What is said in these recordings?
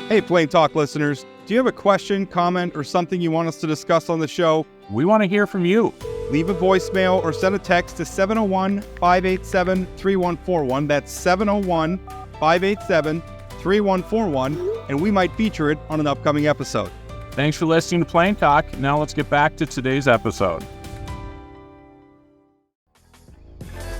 Hey, Plain Talk listeners, do you have a question, comment, or something you want us to discuss on the show? We want to hear from you. Leave a voicemail or send a text to 701-587-3141. That's 701-587-3141, and we might feature it on an upcoming episode. Thanks for listening to Plain Talk. Now let's get back to today's episode.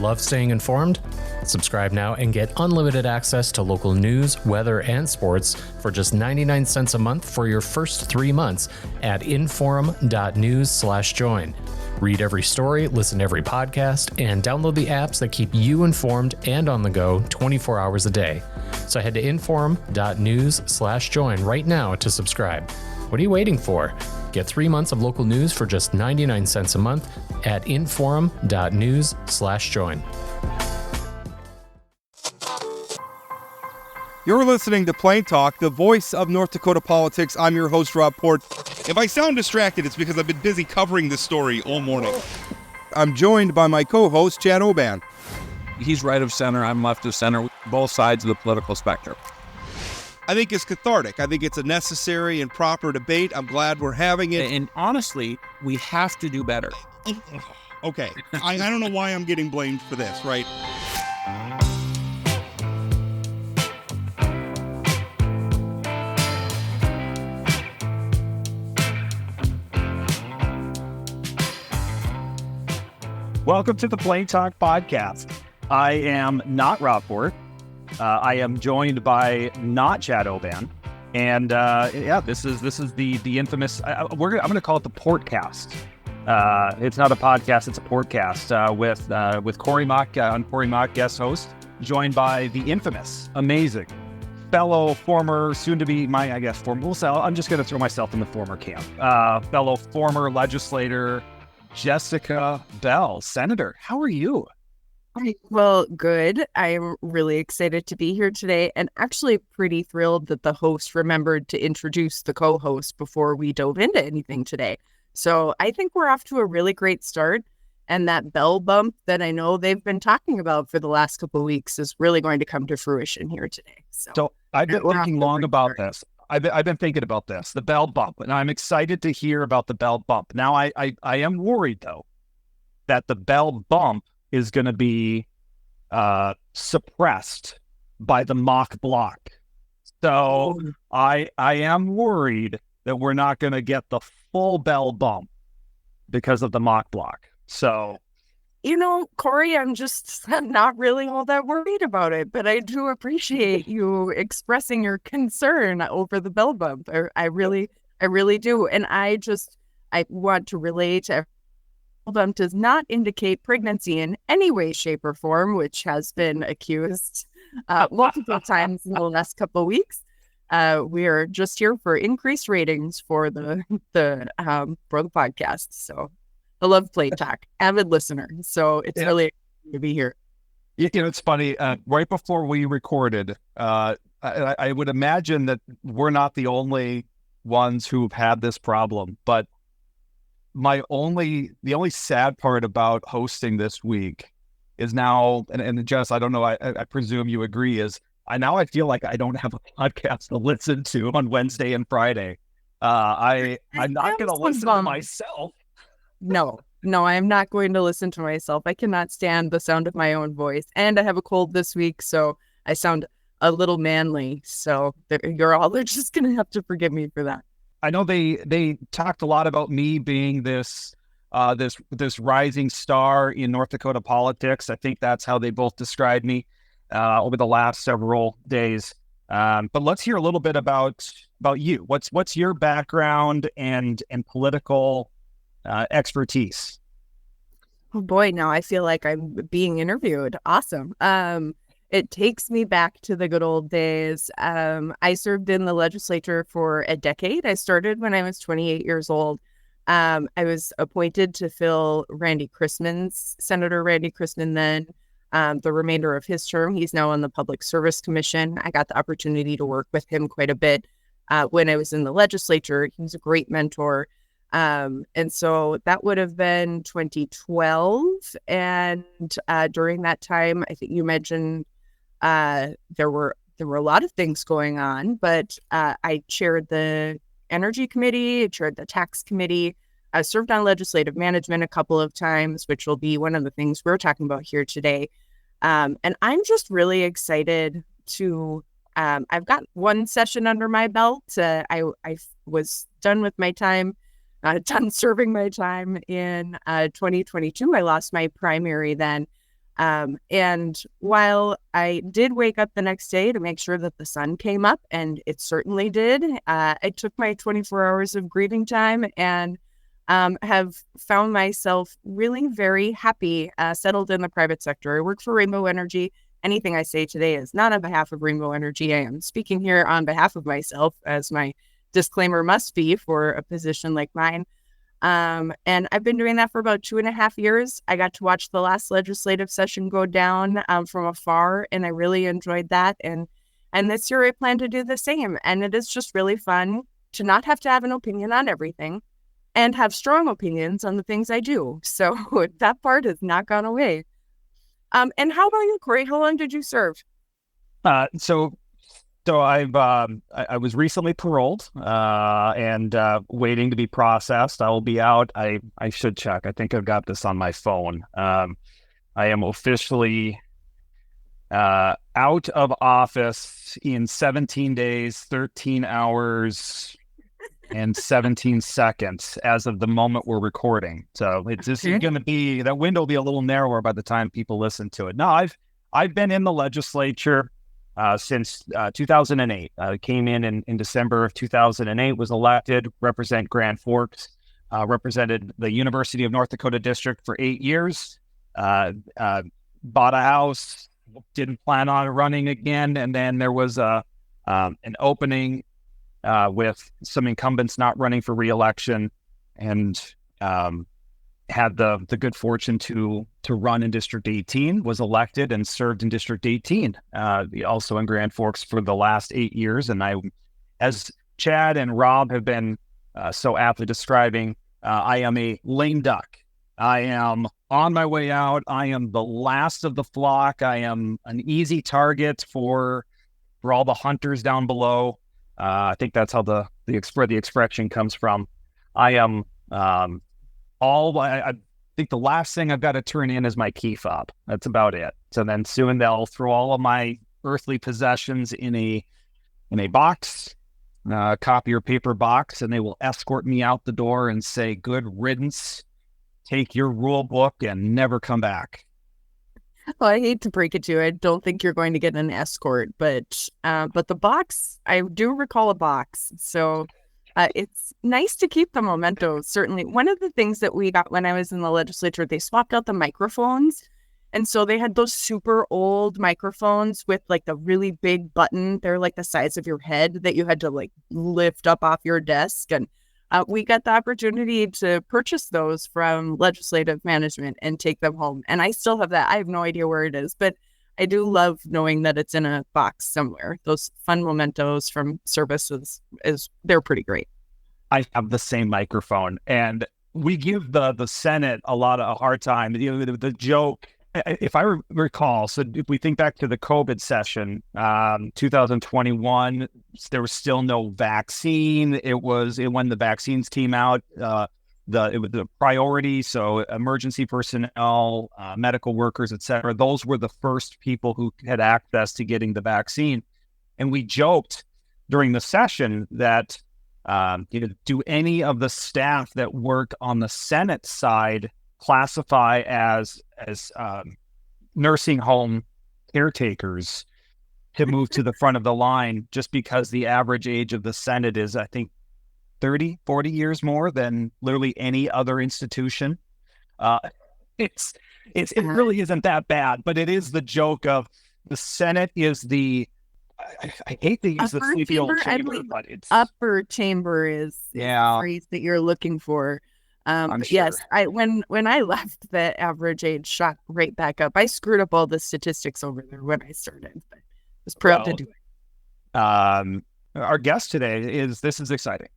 Love staying informed? Subscribe now and get unlimited access to local news, weather, and sports for just 99 cents a month for your first 3 months at inforum.news/join. Read every story, listen to every podcast, and download the apps that keep you informed and on the go 24 hours a day. So head to inforum.news/join right now to subscribe. What are you waiting for? Get 3 months of local news for just 99 cents a month at inforum.news/join. You're listening to Plain Talk, the voice of North Dakota politics. I'm your host, Rob Port. If I sound distracted, it's because I've been busy covering this story all morning. I'm joined by my co-host, Chad Oban. He's right of center, I'm left of center, both sides of the political spectrum. I think it's cathartic. I think it's a necessary and proper debate. I'm glad we're having it. And honestly, we have to do better. Okay, I don't know why I'm getting blamed for this, right? Welcome to the Plain Talk podcast. I am not Rob Ford. I am joined by not Chad Oban, and this is the infamous. I'm going to call it the Portcast. It's not a podcast; it's a Portcast with Corey Mock on Corey Mock guest host, joined by the infamous, amazing, fellow former, soon to be I'm just going to throw myself in the former camp. Fellow former legislator Jessica Bell. Senator, how are you? Well, good. I'm really excited to be here today and actually pretty thrilled that the host remembered to introduce the co-host before we dove into anything today. So I think we're off to a really great start. And that bell bump that I know they've been talking about for the last couple of weeks is really going to come to fruition here today. So I've been thinking long about this. I've been thinking about this, the bell bump, and I'm excited to hear about the bell bump. Now, I am worried, though, that the bell bump is going to be suppressed by the mock block. So I am worried that we're not going to get the full bell bump because of the mock block. So, Corey, I'm just not really all that worried about it, but I do appreciate you expressing your concern over the bell bump. I really do. And I want to relate to bell bump does not indicate pregnancy in any way, shape, or form, which has been accused multiple times in the last couple of weeks. We are just here for increased ratings for the podcast. So I love Plain Talk, avid listener. So it's really exciting to be here. It's funny. Right before we recorded, I would imagine that we're not the only ones who've had this problem, but the only sad part about hosting this week is now, and Jess, I don't know, I presume you agree, is I feel like I don't have a podcast to listen to on Wednesday and Friday. I'm not going to listen to myself. No, I am not going to listen to myself. I cannot stand the sound of my own voice, and I have a cold this week, so I sound a little manly. So you're all just going to have to forgive me for that. I know they talked a lot about me being this rising star in North Dakota politics. I think that's how they both described me over the last several days. But let's hear a little bit about you. What's your background and political expertise? Oh boy, now I feel like I'm being interviewed. Awesome. It takes me back to the good old days. I served in the legislature for a decade. I started when I was 28 years old. I was appointed to fill Senator Randy Chrisman then, the remainder of his term. He's now on the Public Service Commission. I got the opportunity to work with him quite a bit when I was in the legislature. He was a great mentor. And so that would have been 2012. And during that time, I think you mentioned there were there were a lot of things going on, but I chaired the Energy Committee, I chaired the Tax Committee. I served on legislative management a couple of times, which will be one of the things we're talking about here today. And I'm just really excited to, I've got one session under my belt. I was done with my time, done serving my time in 2022. I lost my primary then. And while I did wake up the next day to make sure that the sun came up, and it certainly did, I took my 24 hours of grieving time and have found myself really very happy, settled in the private sector. I work for Rainbow Energy. Anything I say today is not on behalf of Rainbow Energy. I am speaking here on behalf of myself, as my disclaimer must be for a position like mine. And I've been doing that for about 2.5 years. I got to watch the last legislative session go down from afar, and I really enjoyed that. And this year I plan to do the same. And it is just really fun to not have to have an opinion on everything and have strong opinions on the things I do. So that part has not gone away. And how about you, Corey? How long did you serve? So I was recently paroled and waiting to be processed. I will be out. I should check. I think I've got this on my phone. I am officially out of office in 17 days, 13 hours, and 17 seconds as of the moment we're recording. So this is going to be, that window will be a little narrower by the time people listen to it. No, I've been in the legislature since 2008. I came in December of 2008, was elected, represent Grand Forks, represented the University of North Dakota district for 8 years, bought a house, didn't plan on running again. And then there was an opening with some incumbents not running for re-election, and had the good fortune to run in District 18, was elected and served in District 18, also in Grand Forks for the last 8 years. And I, as Chad and Rob have been so aptly describing, I am a lame duck. I am on my way out. I am the last of the flock. I am an easy target for all the hunters down below. I think that's how the expression comes from. I am I think the last thing I've got to turn in is my key fob. That's about it. So then soon they'll throw all of my earthly possessions in a box, copy or paper box, and they will escort me out the door and say, "Good riddance. Take your rule book and never come back." Well, I hate to break it to you. I don't think you're going to get an escort, but the box, I do recall a box. So it's nice to keep the memento. Certainly, one of the things that we got when I was in the legislature, they swapped out the microphones. And so they had those super old microphones with like the really big button. They're like the size of your head that you had to like lift up off your desk. And we got the opportunity to purchase those from legislative management and take them home. And I still have that. I have no idea where it is, but I do love knowing that it's in a box somewhere. Those fun mementos from services, they're pretty great. I have the same microphone, and we give the Senate a lot of a hard time. You know, the joke, if I recall, so if we think back to the COVID session, 2021, there was still no vaccine. It was when the vaccines came out, it was the priority. So emergency personnel, medical workers, et cetera, those were the first people who had access to getting the vaccine. And we joked during the session that, do any of the staff that work on the Senate side classify as nursing home caretakers to move to the front of the line, just because the average age of the Senate is, I think, 30, 40 years more than literally any other institution. It really isn't that bad, but it is the joke of the Senate is the, I hate to use the sleepy old chamber, but it's upper chamber is the phrase that you're looking for. I'm sure. Yes, when I left, the average age shot right back up. I screwed up all the statistics over there when I started, but I was proud to do it. Our guest today this is exciting.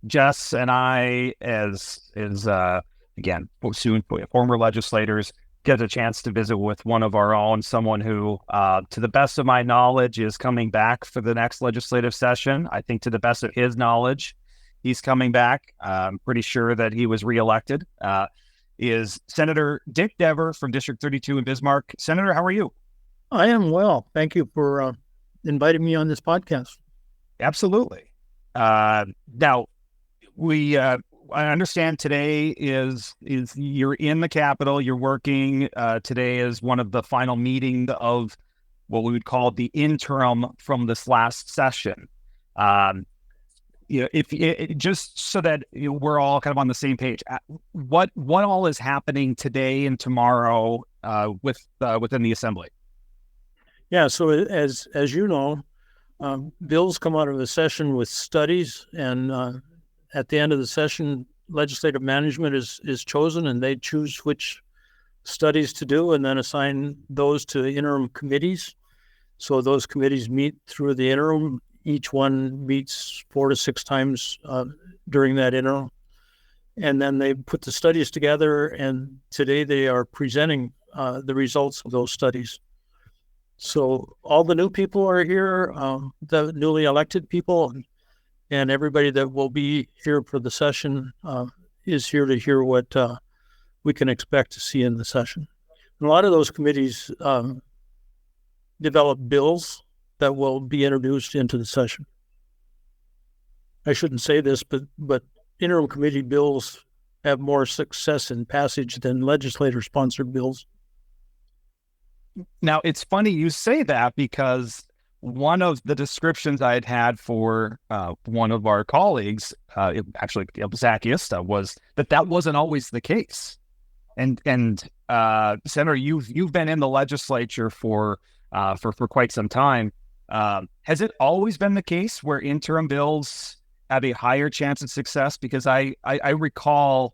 Jess and I, as again, soon former legislators, get a chance to visit with one of our own, someone who, to the best of my knowledge, is coming back for the next legislative session. I think to the best of his knowledge, he's coming back. I'm pretty sure that he was reelected. Is Senator Dick Dever from District 32 in Bismarck. Senator, how are you? I am well. Thank you for inviting me on this podcast. Absolutely. Now, I understand today is you're in the Capitol. You're working. Today is one of the final meetings of what we would call the interim from this last session. If just so that we're all kind of on the same page, what all is happening today and tomorrow within the Assembly? Yeah. So as you know, bills come out of the session with studies, and at the end of the session, legislative management is chosen, and they choose which studies to do, and then assign those to interim committees. So those committees meet through the interim. Each one meets 4 to 6 times during that interim. And then they put the studies together, and today they are presenting the results of those studies. So all the new people are here, the newly elected people, and everybody that will be here for the session is here to hear what we can expect to see in the session. And a lot of those committees develop bills that will be introduced into the session. I shouldn't say this, but interim committee bills have more success in passage than legislator-sponsored bills. Now, it's funny you say that, because one of the descriptions I had for one of our colleagues, actually Zach Ista, was that wasn't always the case. And Senator, you've been in the legislature for quite some time. Has it always been the case where interim bills have a higher chance of success? Because I recall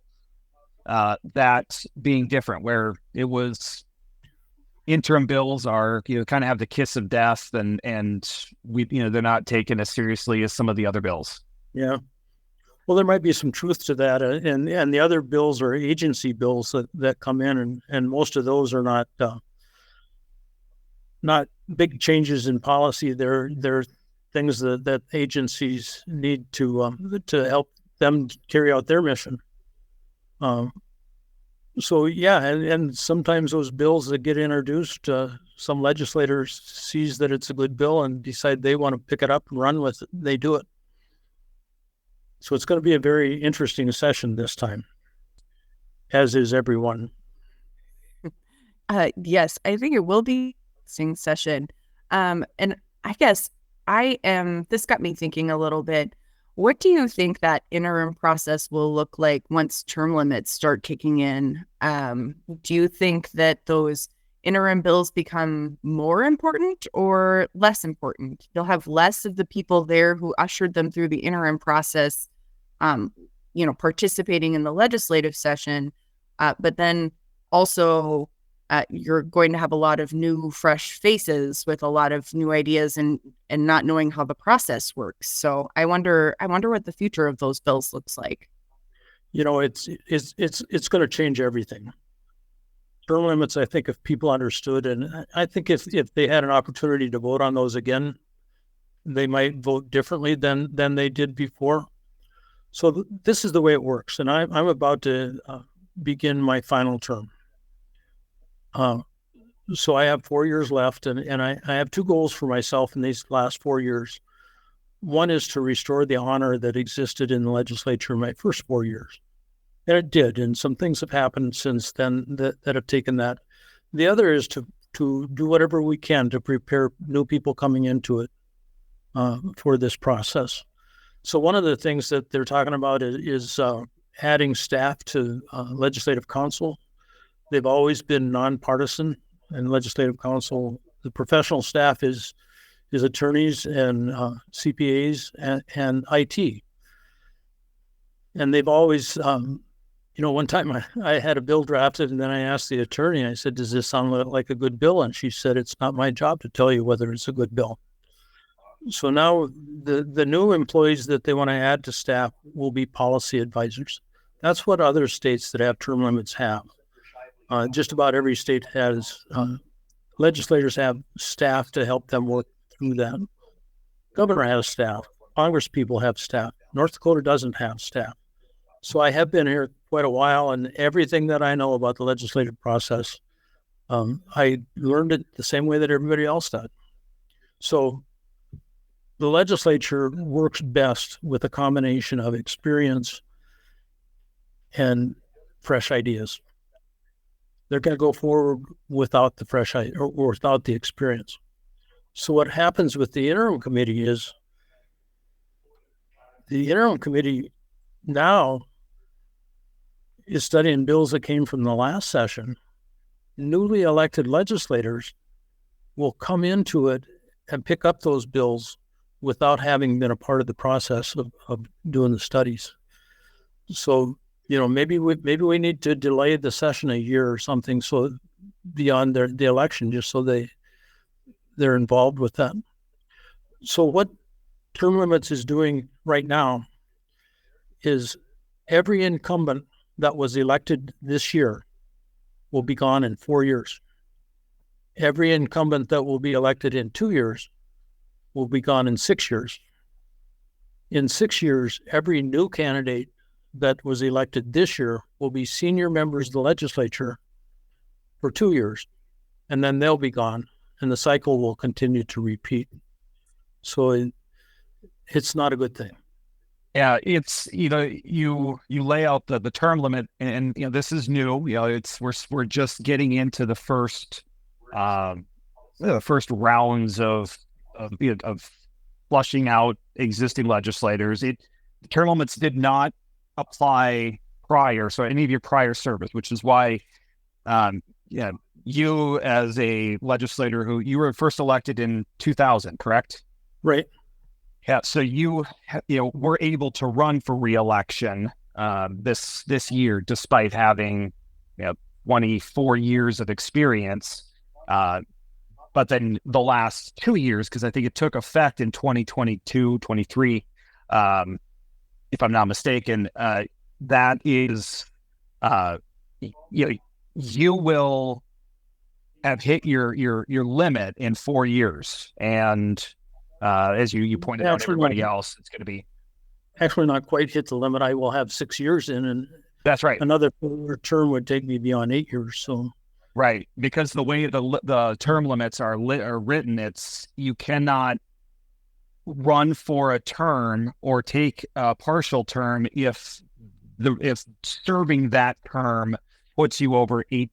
that being different, where it was interim bills are kind of have the kiss of death, and we they're not taken as seriously as some of the other bills. Yeah. Well, there might be some truth to that, and the other bills are agency bills that come in, and most of those are not big changes in policy. They're things that agencies need to help them carry out their mission. So yeah, and sometimes those bills that get introduced, some legislators sees that it's a good bill and decide they want to pick it up and run with it. They do it. So it's going to be a very interesting session this time, as is everyone. Yes, I think it will be an interesting session. And I guess this got me thinking a little bit. What do you think that interim process will look like once term limits start kicking in? Do you think that those interim bills become more important or less important? You'll have less of the people there who ushered them through the interim process, participating in the legislative session, but then also you're going to have a lot of new, fresh faces with a lot of new ideas and not knowing how the process works. So I wonder what the future of those bills looks like. It's going to change everything. Term limits, I think, if people understood, and I think if they had an opportunity to vote on those again, they might vote differently than they did before. So this is the way it works, and I'm about to begin my final term. So I have 4 years left, and I have 2 goals for myself in these last 4 years. One is to restore the honor that existed in the legislature in my first 4 years. And it did, and some things have happened since then that have taken that. The other is to do whatever we can to prepare new people coming into it for this process. So one of the things that they're talking about is adding staff to legislative council. They've always been nonpartisan in legislative council. The professional staff is attorneys and CPAs and IT. And they've always, one time I had a bill drafted, and then I asked the attorney, I said, does this sound like a good bill? And she said, it's not my job to tell you whether it's a good bill. So now the new employees that they want to add to staff will be policy advisors. That's what other states that have term limits have. Just about every state has legislators have staff to help them work through that. Governor has staff. Congress people have staff. North Dakota doesn't have staff. So I have been here quite a while, and everything that I know about the legislative process, I learned it the same way that everybody else did. So the legislature works best with a combination of experience and fresh ideas. They're going to go forward without the fresh idea or without the experience. So what happens with the interim committee is the interim committee now is studying bills that came from the last session. Newly elected legislators will come into it and pick up those bills without having been a part of the process of doing the studies. So, maybe we need to delay the session a year or something, so beyond the election, just so they're involved with that. So what term limits is doing right now is every incumbent that was elected this year will be gone in 4 years. Every incumbent that will be elected in 2 years will be gone in 6 years. In 6 years, every new candidate that was elected this year will be senior members of the legislature for 2 years, and then they'll be gone, and the cycle will continue to repeat. So it's not a good thing. Yeah, it's you lay out the term limit, and this is new. We're just getting into the first rounds of flushing out existing legislators. Term limits did not apply prior, so any of your prior service, which is why you as a legislator who you were first elected in 2000, correct? Right. Yeah, so you were able to run for re-election this year, despite having 24 years of experience. But then the last 2 years, because I think it took effect in 2022, 23, if I'm not mistaken, that is, you will have hit your limit in 4 years, and as you pointed out, everybody else, it's going to be actually not quite hit the limit. I will have 6 years in, and that's right. Another term would take me beyond 8 years. So right, because the way the term limits are written, it's you cannot run for a term or take a partial term if serving that term puts you over 8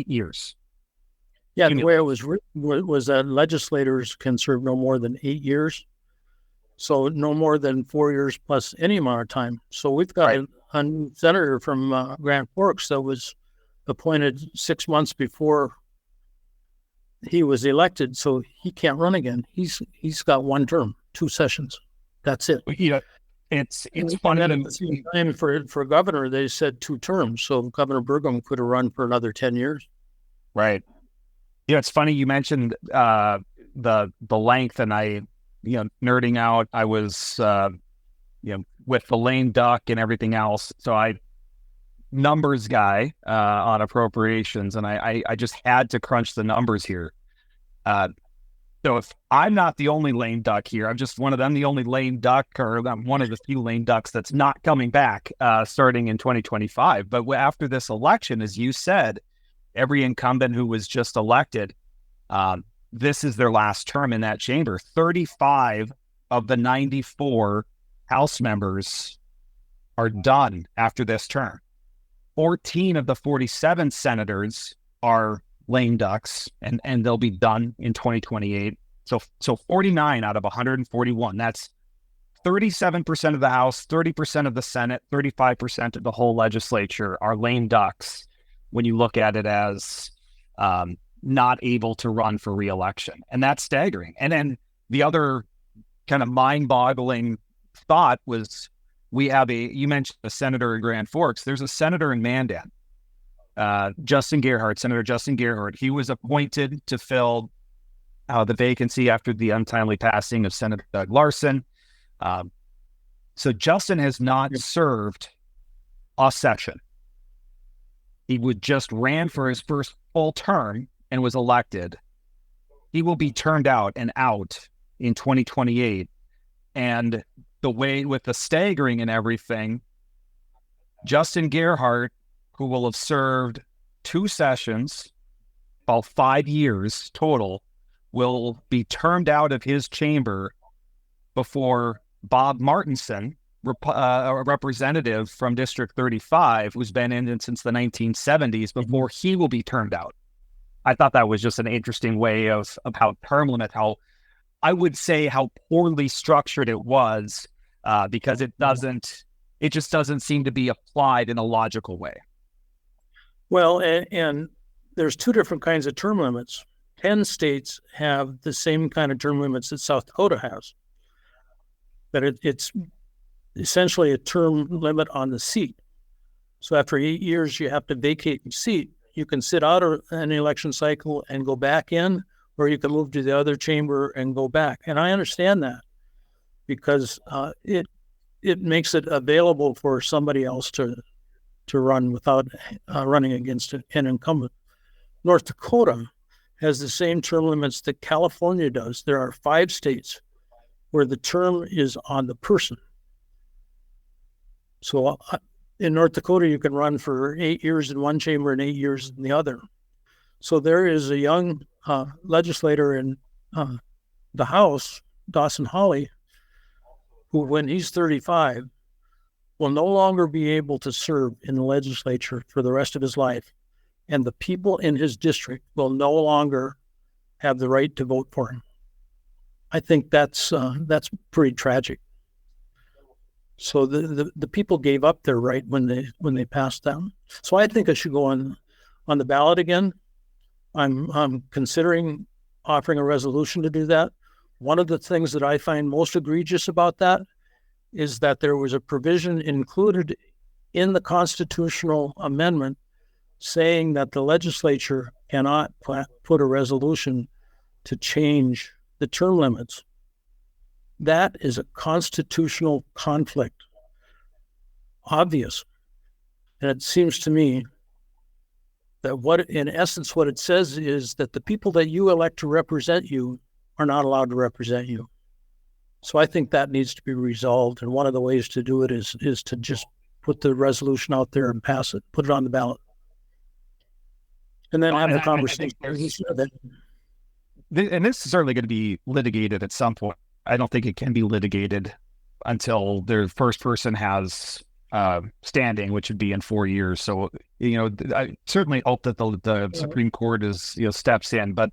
years. Yeah, the way it was written was that legislators can serve no more than 8 years. So no more than 4 years plus any amount of time. So we've got a new senator from Grand Forks that was appointed 6 months before he was elected, so he can't run again. He's got 1 term, 2 sessions. That's it. It's funny. At the same time, for governor, they said 2 terms. So Governor Burgum could have run for another 10 years. Right. It's funny you mentioned the length, and I, nerding out. I was, with the lame duck and everything else. So I numbers guy on appropriations, and I just had to crunch the numbers here. So if I'm not the only lame duck here, I'm just one of them, the only lame duck, or I'm one of the few lame ducks that's not coming back starting in 2025. But after this election, as you said, every incumbent who was just elected, this is their last term in that chamber. 35 of the 94 House members are done after this term. 14 of the 47 senators are lame ducks, and they'll be done in 2028. So 49 out of 141. That's 37% of the House, 30% of the Senate, 35% of the whole legislature are lame ducks when you look at it as not able to run for re-election. And that's staggering. And then the other kind of mind-boggling thought was you mentioned a senator in Grand Forks. There's a senator in Mandan, Senator Justin Gerhardt. He was appointed to fill the vacancy after the untimely passing of Senator Doug Larson. So Justin has not served a session. He would just ran for his first full term and was elected. He will be turned out and out in 2028. And the way with the staggering and everything, Justin Gerhardt, who will have served 2 sessions, about 5 years total, will be turned out of his chamber before Bob Martinson, a representative from District 35, who's been in since the 1970s, before he will be turned out. I thought that was just an interesting way of how term limit, how I would say how poorly structured it was, because it just doesn't seem to be applied in a logical way. Well, and there's 2 different kinds of term limits. 10 states have the same kind of term limits that South Dakota has. But it's essentially a term limit on the seat. So after 8 years, you have to vacate your seat. You can sit out an election cycle and go back in, or you can move to the other chamber and go back. And I understand that because it makes it available for somebody else to run without running against an incumbent. North Dakota has the same term limits that California does. There are 5 states where the term is on the person. So in North Dakota, you can run for 8 years in one chamber and 8 years in the other. So there is a young legislator in the House, Dawson Hawley, who, when he's 35, will no longer be able to serve in the legislature for the rest of his life. And the people in his district will no longer have the right to vote for him. I think that's pretty tragic. So the people gave up their right when they passed them. So I think it should go on the ballot again. I'm considering offering a resolution to do that. One of the things that I find most egregious about that is that there was a provision included in the constitutional amendment saying that the legislature cannot put a resolution to change the term limits. That is a constitutional conflict, obvious. And it seems to me that what it says is that the people that you elect to represent you are not allowed to represent you. So I think that needs to be resolved. And one of the ways to do it is to just put the resolution out there and pass it, put it on the ballot. And then have the conversation. And this is certainly going to be litigated at some point. I don't think it can be litigated until the first person has standing, which would be in 4 years. So, I certainly hope that the Supreme Court steps in. But,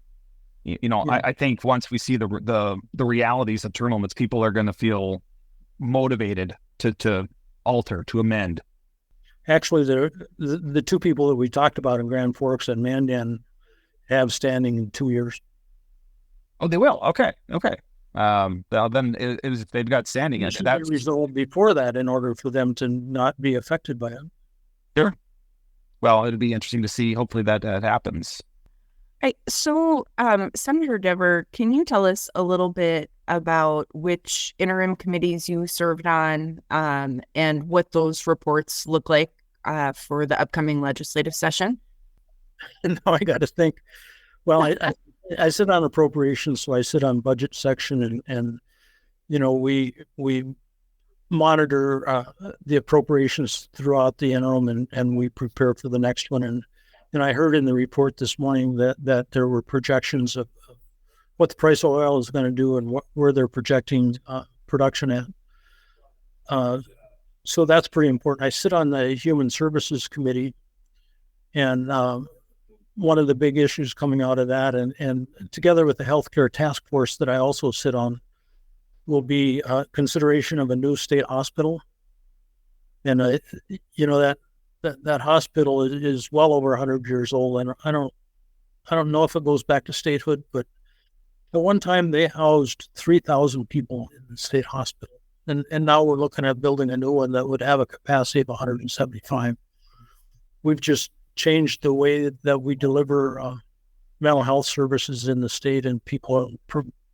I think once we see the realities of term limits, people are going to feel motivated to alter, to amend. Actually, the 2 people that we talked about in Grand Forks and Mandan have standing in 2 years. Oh, they will. Okay. Then if they've got standing, it should be resolved before that in order for them to not be affected by it. Sure. Well, it'll be interesting to see. Hopefully that happens. Right. So, Senator Dever, can you tell us a little bit about which interim committees you served on, and what those reports look like for the upcoming legislative session? Now I got to think. Well, I sit on appropriations, so I sit on budget section, and we monitor the appropriations throughout the interim, and we prepare for the next one. And I heard in the report this morning that there were projections of what the price of oil is going to do and where they're projecting production at. So that's pretty important. I sit on the Human Services Committee, and one of the big issues coming out of that, and together with the Healthcare Task Force that I also sit on, will be consideration of a new state hospital. And that hospital is well over 100 years old, and I don't know if it goes back to statehood, but at one time they housed 3,000 people in the state hospital, and now we're looking at building a new one that would have a capacity of 175. We've just changed the way that we deliver mental health services in the state, and people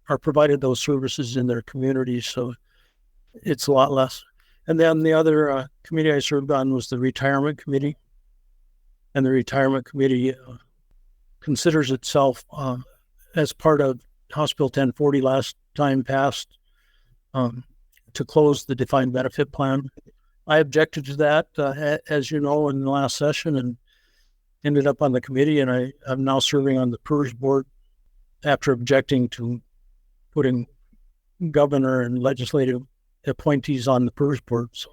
are provided those services in their communities, so it's a lot less. And then the other committee I served on was the Retirement Committee. and the retirement committee considers itself as part of House Bill 1040 last time passed to close the defined benefit plan. I objected to that, as you know, in the last session, and ended up on the committee, and I'm now serving on the PERS board after objecting to putting governor and legislative appointees on the PERS board. So.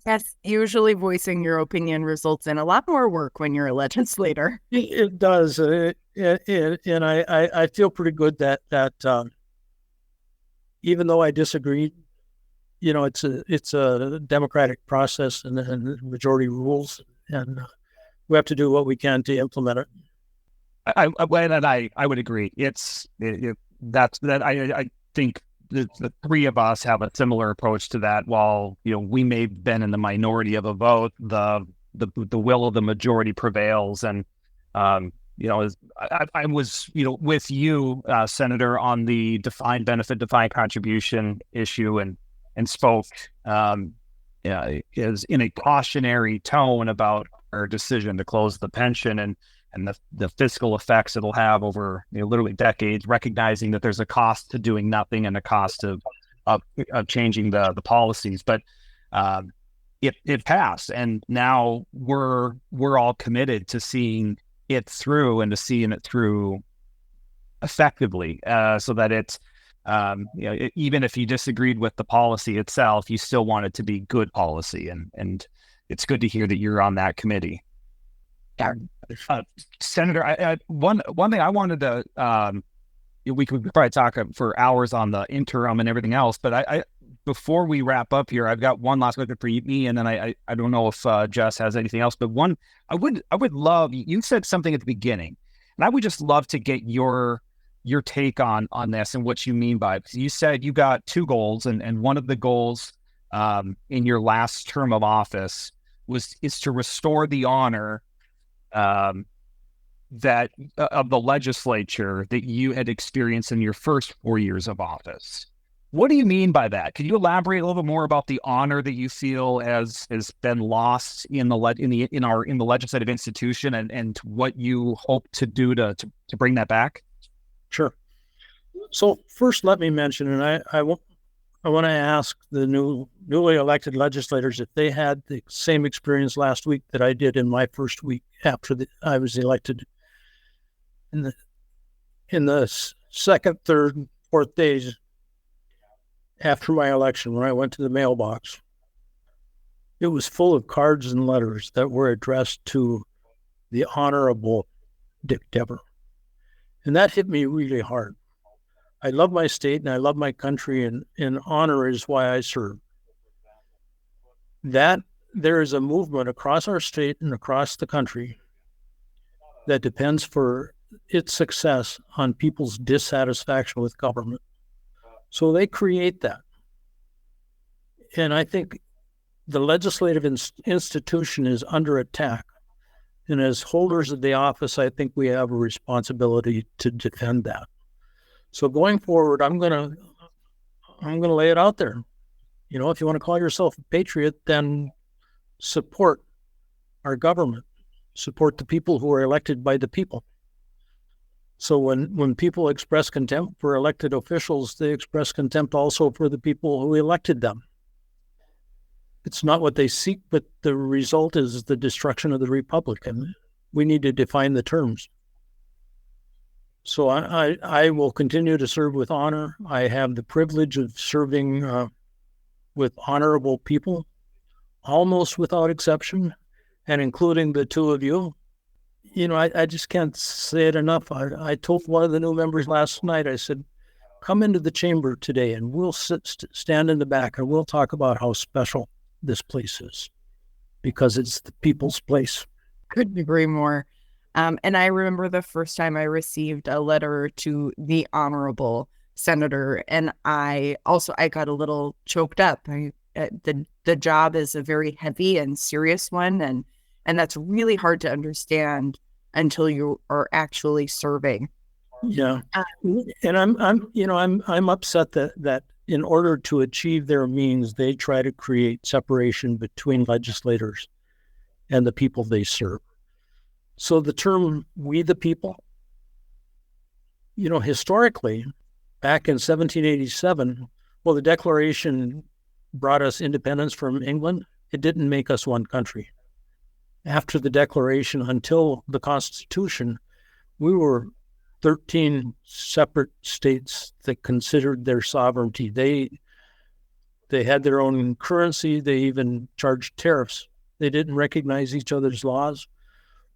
Yes, usually voicing your opinion results in a lot more work when you're a legislator. It does, and I feel pretty good that even though I disagreed, it's a democratic process and majority rules, and we have to do what we can to implement it. I would agree. I think the three of us have a similar approach to that. While we may have been in the minority of a vote, the will of the majority prevails. And I was with you, Senator, on the defined benefit, defined contribution issue, and spoke is in a cautionary tone about our decision to close the pension and the fiscal effects it'll have over literally decades, recognizing that there's a cost to doing nothing and a cost of changing the policies. But it passed, and now we're all committed to seeing it through and to seeing it through effectively, so that it's even if you disagreed with the policy itself, you still want it to be good policy, and it's good to hear that you're on that committee. Senator, one thing I wanted to, we could probably talk for hours on the interim and everything else, but I before we wrap up here, I've got one last question for me, and then I don't know if Jess has anything else, but one, I would love, you said something at the beginning, and I would just love to get your take on this and what you mean by it. You said you got two goals, and one of the goals in your last term of office is to restore the honor that of the legislature that you had experienced in your first 4 years of office. What do you mean by that? Can you elaborate a little bit more about the honor that you feel has been lost in the legislative institution, and what you hope to do to bring that back? Sure. So first, let me mention, and I want to ask the newly elected legislators if they had the same experience last week that I did in my first week after I was elected. In the second, third, fourth days after my election, when I went to the mailbox, it was full of cards and letters that were addressed to the Honorable Dick Dever. And that hit me really hard. I love my state and I love my country, and honor is why I serve. That there is a movement across our state and across the country that depends for its success on people's dissatisfaction with government. So they create that. And I think the legislative institution is under attack. And as holders of the office, I think we have a responsibility to defend that. So going forward, I'm gonna lay it out there. If you want to call yourself a patriot, then support our government, support the people who are elected by the people. So when people express contempt for elected officials, they express contempt also for the people who elected them. It's not what they seek, but the result is the destruction of the republic, and we need to define the terms. So I will continue to serve with honor. I have the privilege of serving with honorable people, almost without exception, and including the two of you. I just can't say it enough. I told one of the new members last night, I said, come into the chamber today and we'll stand in the back and we'll talk about how special this place is, because it's the people's place. Couldn't agree more. And I remember the first time I received a letter to the Honorable Senator, and I got a little choked up. The job is a very heavy and serious one, and that's really hard to understand until you are actually serving. Yeah, and I'm upset that in order to achieve their means, they try to create separation between legislators. and the people they serve. So the term "we the people," historically, back in 1787, well, the Declaration brought us independence from England. It didn't make us one country. After the Declaration, until the Constitution, we were 13 separate states that considered their sovereignty. They had their own currency. They even charged tariffs. They didn't recognize each other's laws.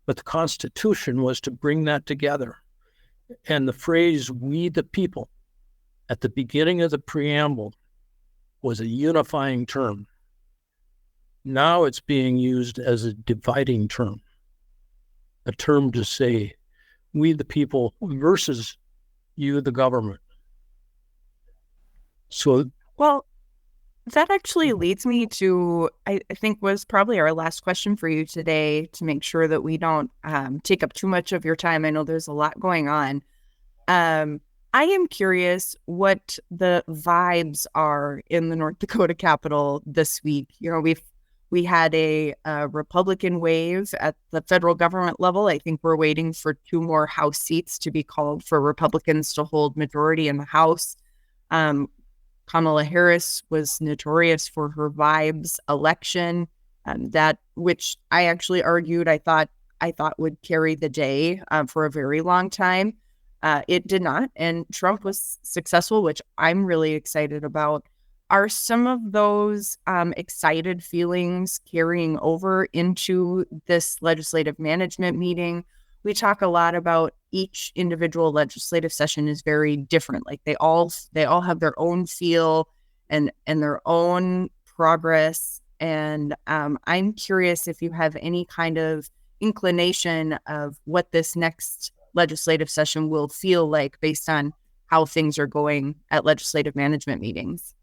But the Constitution was to bring that together. And the phrase "we the people" at the beginning of the preamble was a unifying term. Now it's being used as a dividing term, a term to say "we the people" versus "you the government." So, well, that actually leads me to, I think, was probably our last question for you today, to make sure that we don't take up too much of your time. I know there's a lot going on. I am curious what the vibes are in the North Dakota Capitol this week. We had a Republican wave at the federal government level. I think we're waiting for 2 more House seats to be called for Republicans to hold majority in the House. Kamala Harris was notorious for her vibes election, that which I actually argued I thought would carry the day for a very long time. It did not, and Trump was successful, which I'm really excited about. Are some of those excited feelings carrying over into this legislative management meeting? We talk a lot about each individual legislative session is very different. Like they all have their own feel and their own progress. And I'm curious if you have any kind of inclination of what this next legislative session will feel like based on how things are going at legislative management meetings.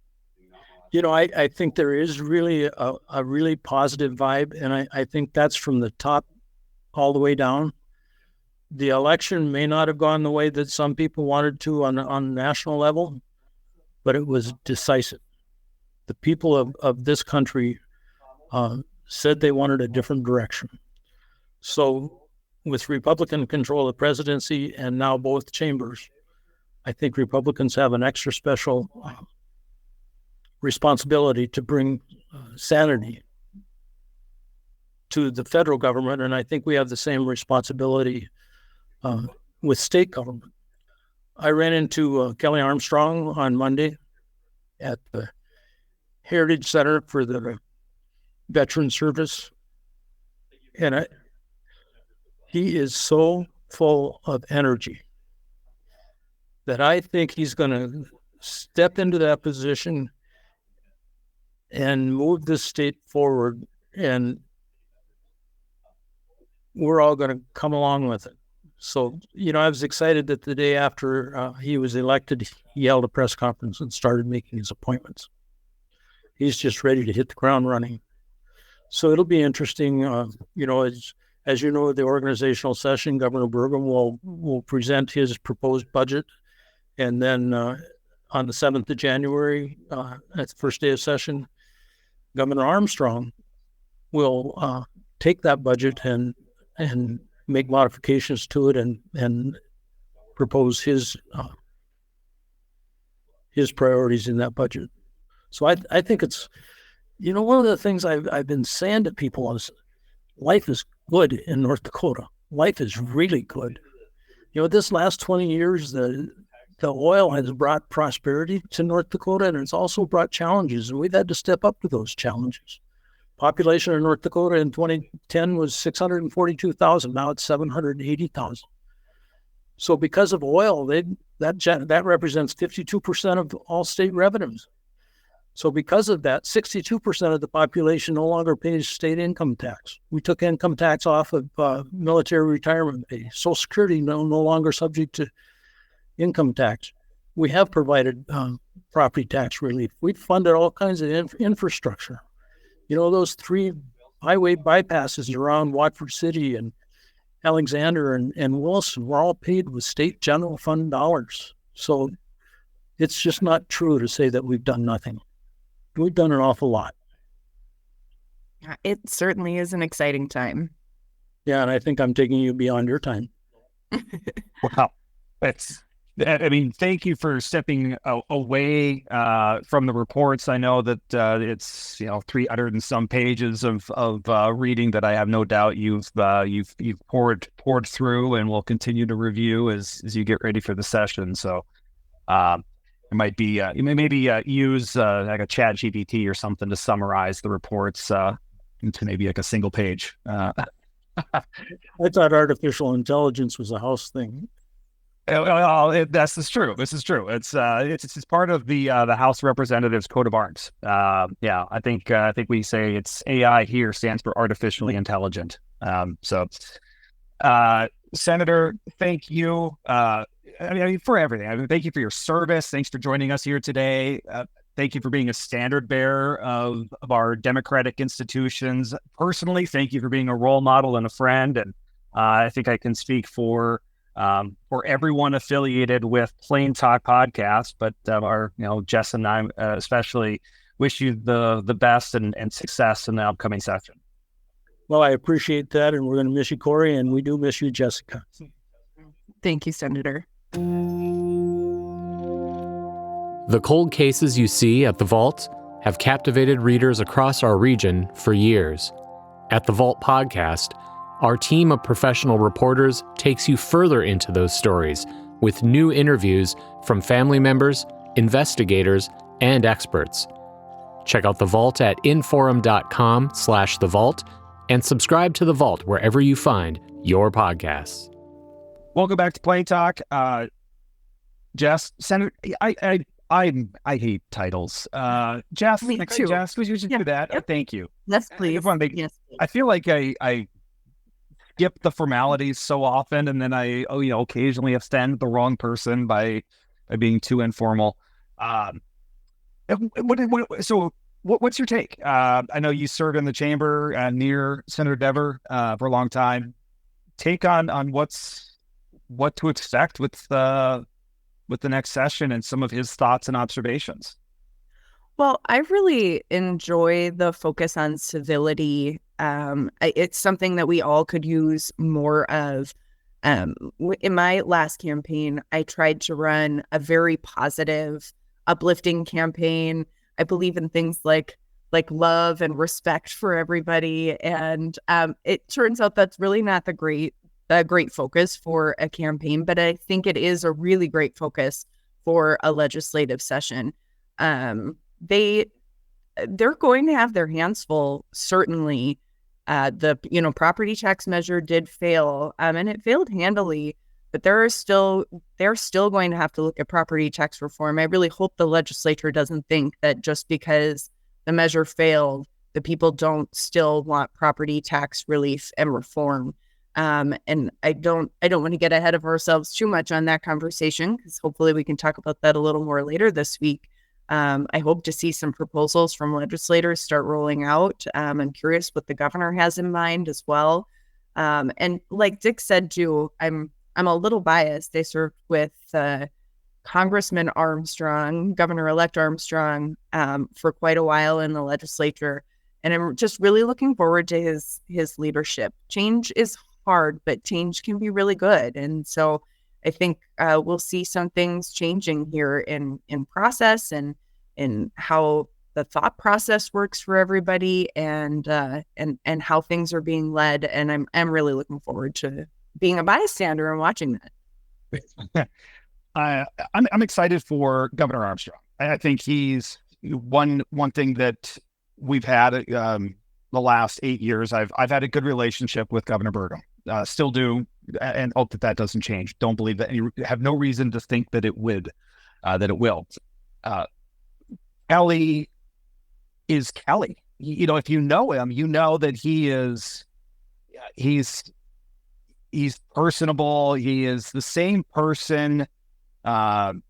I think there is really a really positive vibe, and I think that's from the top all the way down. The election may not have gone the way that some people wanted to on a national level, but it was decisive. The people of this country said they wanted a different direction. So with Republican control of the presidency and now both chambers, I think Republicans have an extra special responsibility to bring sanity to the federal government, and I think we have the same responsibility with state government. I ran into Kelly Armstrong on Monday at the Heritage Center for the Veteran Service, and he is so full of energy that I think he's going to step into that position and move this state forward, and we're all going to come along with it. So, I was excited that the day after he was elected, he held a press conference and started making his appointments. He's just ready to hit the ground running. So it'll be interesting. As you know, the organizational session, Governor Burgum will present his proposed budget. And then on the 7th of January, at the first day of session, Governor Armstrong will take that budget and make modifications to it and propose his priorities in that budget. So I think it's, one of the things I've been saying to people is life is good in North Dakota. Life is really good. This last 20 years, the oil has brought prosperity to North Dakota, and it's also brought challenges, and we've had to step up to those challenges. Population in North Dakota in 2010 was 642,000. Now it's 780,000. So because of oil, that represents 52% of all state revenues. So because of that, 62% of the population no longer pays state income tax. We took income tax off of military retirement pay. Social Security no longer subject to income tax. We have provided property tax relief. We've funded all kinds of infrastructure. Those 3 highway bypasses around Watford City and Alexander and Wilson were all paid with state general fund dollars. So it's just not true to say that we've done nothing. We've done an awful lot. It certainly is an exciting time. Yeah, and I think I'm taking you beyond your time. Wow. Thank you for stepping away from the reports. I know that it's 300 and some pages of reading that I have no doubt you've poured through and will continue to review as you get ready for the session. So it might be you may maybe use like a chat GPT or something to summarize the reports into maybe like a single page. I thought artificial intelligence was a House thing. This is true. It's part of the House Representatives Code of Arms. I think we say it's AI here stands for artificially intelligent. Senator, thank you. For everything. Thank you for your service. Thanks for joining us here today. Thank you for being a standard bearer of our democratic institutions. Personally, thank you for being a role model and a friend. And I think I can speak for everyone affiliated with Plain Talk Podcast, but Jess and I especially wish you the best and success in the upcoming session. Well, I appreciate that, and we're going to miss you, Corey, and we do miss you, Jessica. Thank you, Senator. The cold cases you see at the Vault have captivated readers across our region for years. At the Vault Podcast, our team of professional reporters takes you further into those stories with new interviews from family members, investigators, and experts. Check out The Vault at inforum.com/The Vault and subscribe to The Vault wherever you find your podcasts. Welcome back to Plain Talk. Jess, Senator, I hate titles. Jess, Me too. Jess, would you just do that? Yep. Thank you. Yes, please. Yes, please. I feel like I skip the formalities so often, and then I occasionally offend the wrong person by being too informal. What's your take? I know you served in the chamber near Senator Dever for a long time. Take on what to expect with the next session and some of his thoughts and observations. Well, I really enjoy the focus on civility. It's something that we all could use more of. In my last campaign, I tried to run a very positive, uplifting campaign. I believe in things like love and respect for everybody. And it turns out that's really not a great focus for a campaign, but I think it is a really great focus for a legislative session. They're going to have their hands full. Certainly, the property tax measure did fail, and it failed handily. But they're still going to have to look at property tax reform. I really hope the legislature doesn't think that just because the measure failed, the people don't still want property tax relief and reform. And I don't want to get ahead of ourselves too much on that conversation, because hopefully we can talk about that a little more later this week. I hope to see some proposals from legislators start rolling out. I'm curious what the governor has in mind as well. And like Dick said too, I'm a little biased. I served with Congressman Armstrong, Governor-elect Armstrong, for quite a while in the legislature, and I'm just really looking forward to his leadership. Change is hard, but change can be really good, and so I think we'll see some things changing here in process and in how the thought process works for everybody, and how things are being led. And I'm really looking forward to being a bystander and watching that. I'm excited for Governor Armstrong. I think he's one thing that we've had the last 8 years. I've had a good relationship with Governor Burgum. Still do, and hope that doesn't change. Don't believe that. You have no reason to think that it would, that it will. Kelly is Kelly. If you know him, you know that he's personable. He is the same person in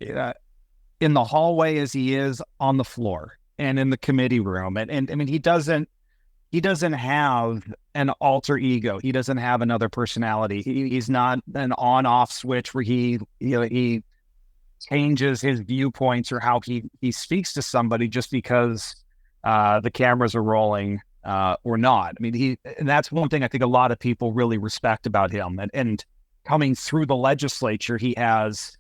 the hallway as he is on the floor and in the committee room. And I mean, he doesn't have an alter ego. He doesn't have another personality. He's not an on-off switch where he changes his viewpoints or how he speaks to somebody just because the cameras are rolling or not. I mean, and that's one thing I think a lot of people really respect about him. And coming through the legislature, he has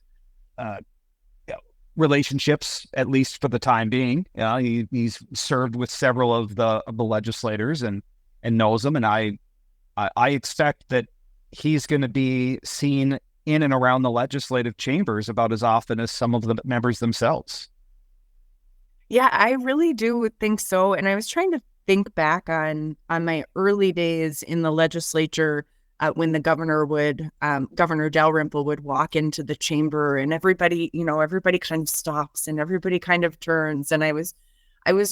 relationships, at least for the time being. He's served with several of the legislators and knows them. And I expect that he's going to be seen in and around the legislative chambers about as often as some of the members themselves. Yeah, I really do think so. And I was trying to think back on my early days in the legislature when the Governor Dalrymple would walk into the chamber, and everybody kind of stops and everybody kind of turns. And I was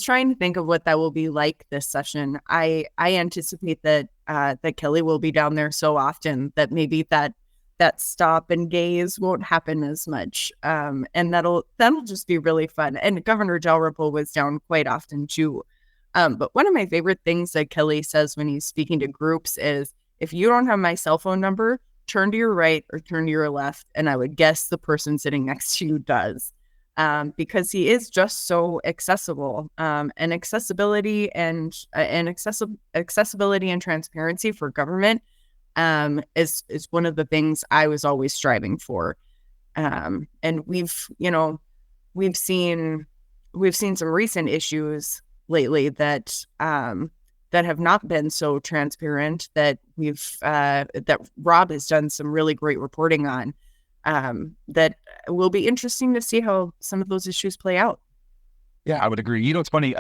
trying to think of what that will be like this session. I anticipate that Kelly will be down there so often that maybe that stop and gaze won't happen as much. And that'll just be really fun. And Governor Dalrymple was down quite often too. But one of my favorite things that Kelly says when he's speaking to groups is, if you don't have my cell phone number, turn to your right or turn to your left. And I would guess the person sitting next to you does. Because he is just so accessible, and accessibility and accessibility and transparency for government is one of the things I was always striving for. And we've seen some recent issues lately that have not been so transparent, that Rob has done some really great reporting on. That will be interesting to see how some of those issues play out. Yeah, I would agree. It's funny.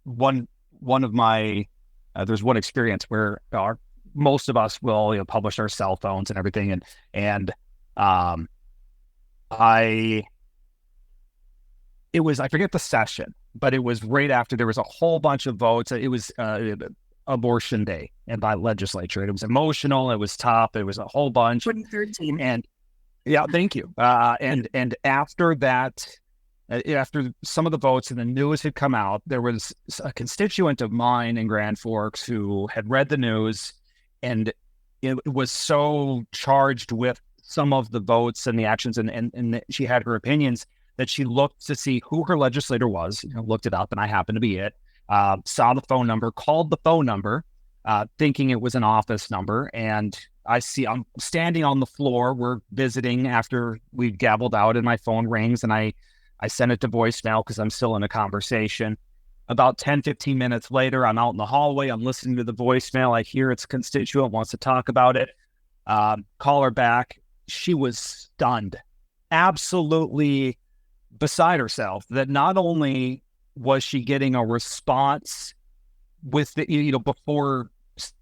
One of my there's one experience where most of us will publish our cell phones and everything, and I forget the session, but it was right after there was a whole bunch of votes. It was Abortion Day and by legislature. It was emotional. It was tough. It was a whole bunch. 2013. And yeah, thank you. And after that, after some of the votes and the news had come out, there was a constituent of mine in Grand Forks who had read the news, and it was so charged with some of the votes and the actions, and she had her opinions, that she looked to see who her legislator was, looked it up, and I happened to be it, saw the phone number, called the phone number, thinking it was an office number, and I'm standing on the floor. We're visiting after we gabbled out, and my phone rings, and I send it to voicemail because I'm still in a conversation. About 10, 15 minutes later, I'm out in the hallway. I'm listening to the voicemail. I hear it's a constituent wants to talk about it. Call her back. She was stunned, absolutely beside herself, that not only was she getting a response with before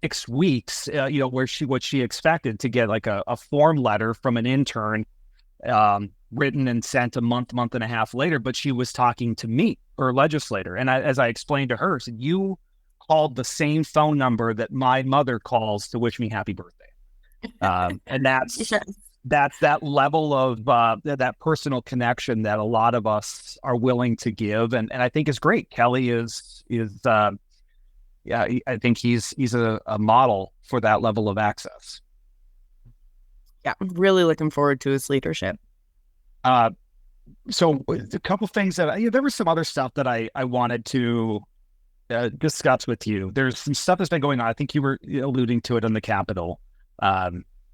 6 weeks, what she expected to get, like a form letter from an intern, written and sent a month and a half later, but she was talking to me, her legislator. And as I explained to her, I said, you called the same phone number that my mother calls to wish me happy birthday. And that's that level of that personal connection that a lot of us are willing to give. And I think is great. Kelly is I think he's a model for that level of access. Yeah, I'm really looking forward to his leadership. So a couple things that there was some other stuff that I wanted to discuss with you. There's some stuff that's been going on. I think you were alluding to it on the Capitol,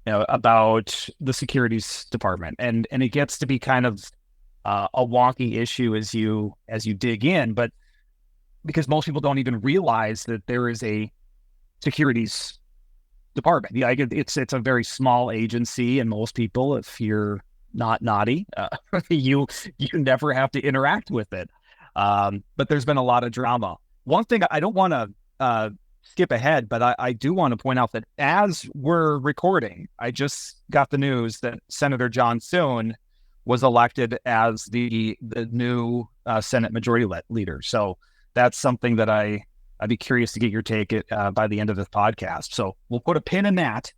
about the Securities Department, and it gets to be kind of a wonky issue as you dig in, but because most people don't even realize that there is a Securities Department. Yeah, it's a very small agency, and most people, if you're not naughty, you never have to interact with it. But there's been a lot of drama. One thing I don't want to skip ahead, but I do want to point out that as we're recording, I just got the news that Senator John Thune was elected as the new Senate Majority Leader. So that's something that I'd be curious to get your take by the end of this podcast. So we'll put a pin in that.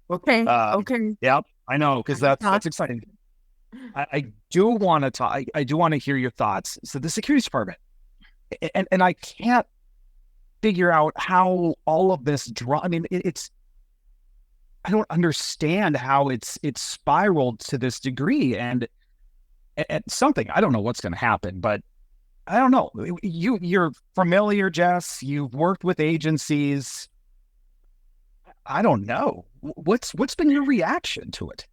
Okay. Okay. Yep, I know, because that's exciting. I do want to talk. I do want to hear your thoughts. So the Securities Department, and I can't figure out how all of this I mean, I don't understand how it's spiraled to this degree, and at something, I don't know what's going to happen, but I don't know. You're familiar, Jess. You've worked with agencies. I don't know. What's been your reaction to it?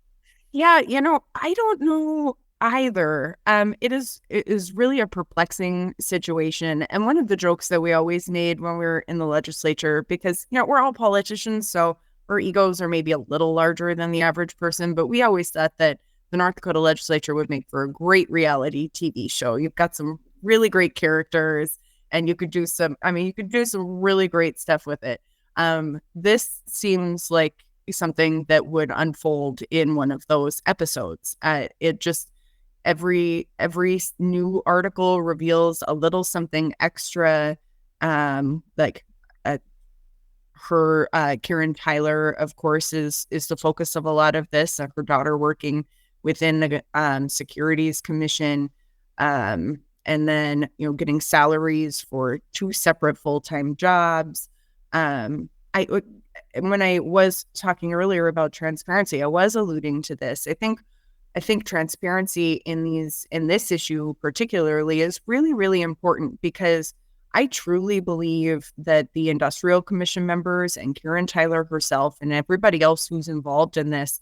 Yeah, I don't know either. It is really a perplexing situation. And one of the jokes that we always made when we were in the legislature, because, we're all politicians, so our egos are maybe a little larger than the average person, but we always thought that the North Dakota legislature would make for a great reality TV show. You've got some really great characters, and you could do some really great stuff with it. This seems like something that would unfold in one of those episodes. It just every new article reveals a little something extra. Karen Tyler, of course, is the focus of a lot of this. Her daughter working within the Securities Commission, and then getting salaries for 2 separate full-time jobs. When I was talking earlier about transparency, I was alluding to this. I think transparency in this issue particularly is really, really important, because I truly believe that the Industrial Commission members and Karen Tyler herself and everybody else who's involved in this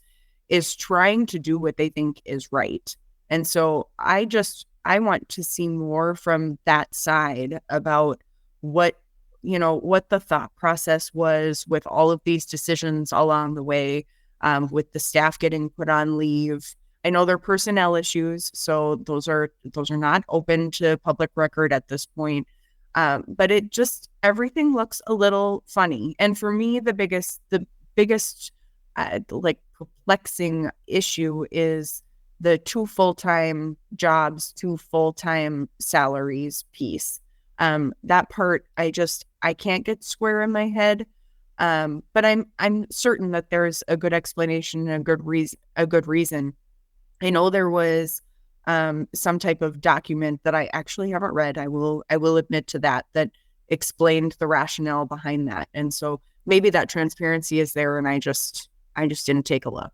is trying to do what they think is right. And so I want to see more from that side about what the thought process was with all of these decisions along the way, with the staff getting put on leave. I know there are personnel issues, so those are not open to public record at this point. But everything looks a little funny. And for me, the biggest perplexing issue is the 2 full-time jobs, 2 full-time salaries piece. That part, I can't get square in my head. But I'm certain that there's a good explanation and a good reason. I know there was some type of document that I actually haven't read. I will admit to that explained the rationale behind that. And so maybe that transparency is there, and I just didn't take a look.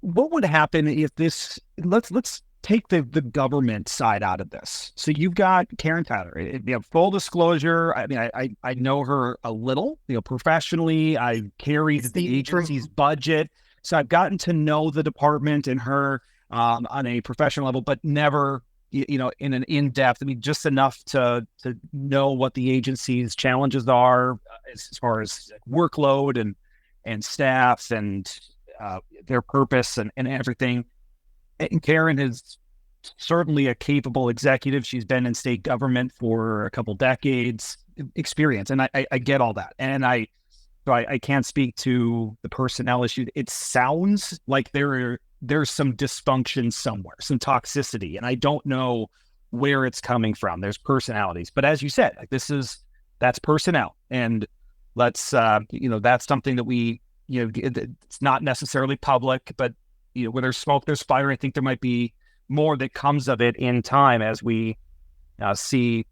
What would happen if this? Let's take the government side out of this. So you've got Karen Tyler. Full disclosure. I mean, I know her a little. professionally, I carried the agency's budget, so I've gotten to know the department and her on a professional level, but never, in an in-depth. I mean, just enough to know what the agency's challenges are as far as workload and staff and their purpose and everything. And Karen is certainly a capable executive. She's been in state government for a couple decades experience, and I get all that. And I can't speak to the personnel issue. It sounds like there's some dysfunction somewhere, some toxicity, and I don't know where it's coming from. There's personalities, but as you said, that's personnel, and let's that's something that we it's not necessarily public, but where there's smoke, there's fire. I think there might be more that comes of it in time as we see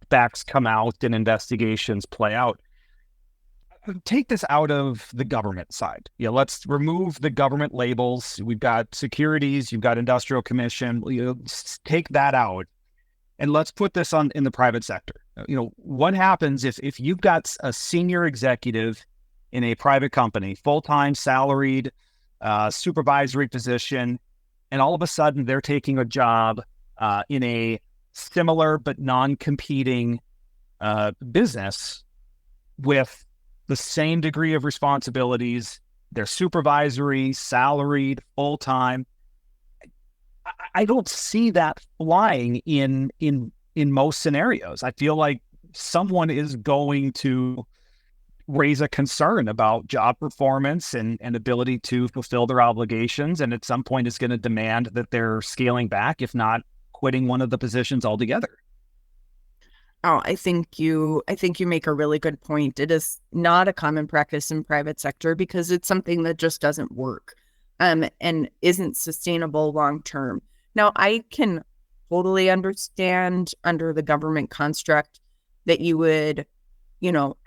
facts come out and investigations play out. Take this out of the government side. Let's remove the government labels. We've got securities, you've got Industrial Commission. Take that out, and let's put this in the private sector. What happens if you've got a senior executive in a private company, full-time, salaried, supervisory position, and all of a sudden they're taking a job in a similar but non-competing business with the same degree of responsibilities. They're supervisory, salaried, full-time. I don't see that flying in most scenarios. I feel like someone is going to raise a concern about job performance and ability to fulfill their obligations, and at some point is going to demand that they're scaling back, if not quitting one of the positions altogether. Oh, I think you make a really good point. It is not a common practice in private sector because it's something that just doesn't work, and isn't sustainable long term. Now, I can totally understand under the government construct that you would,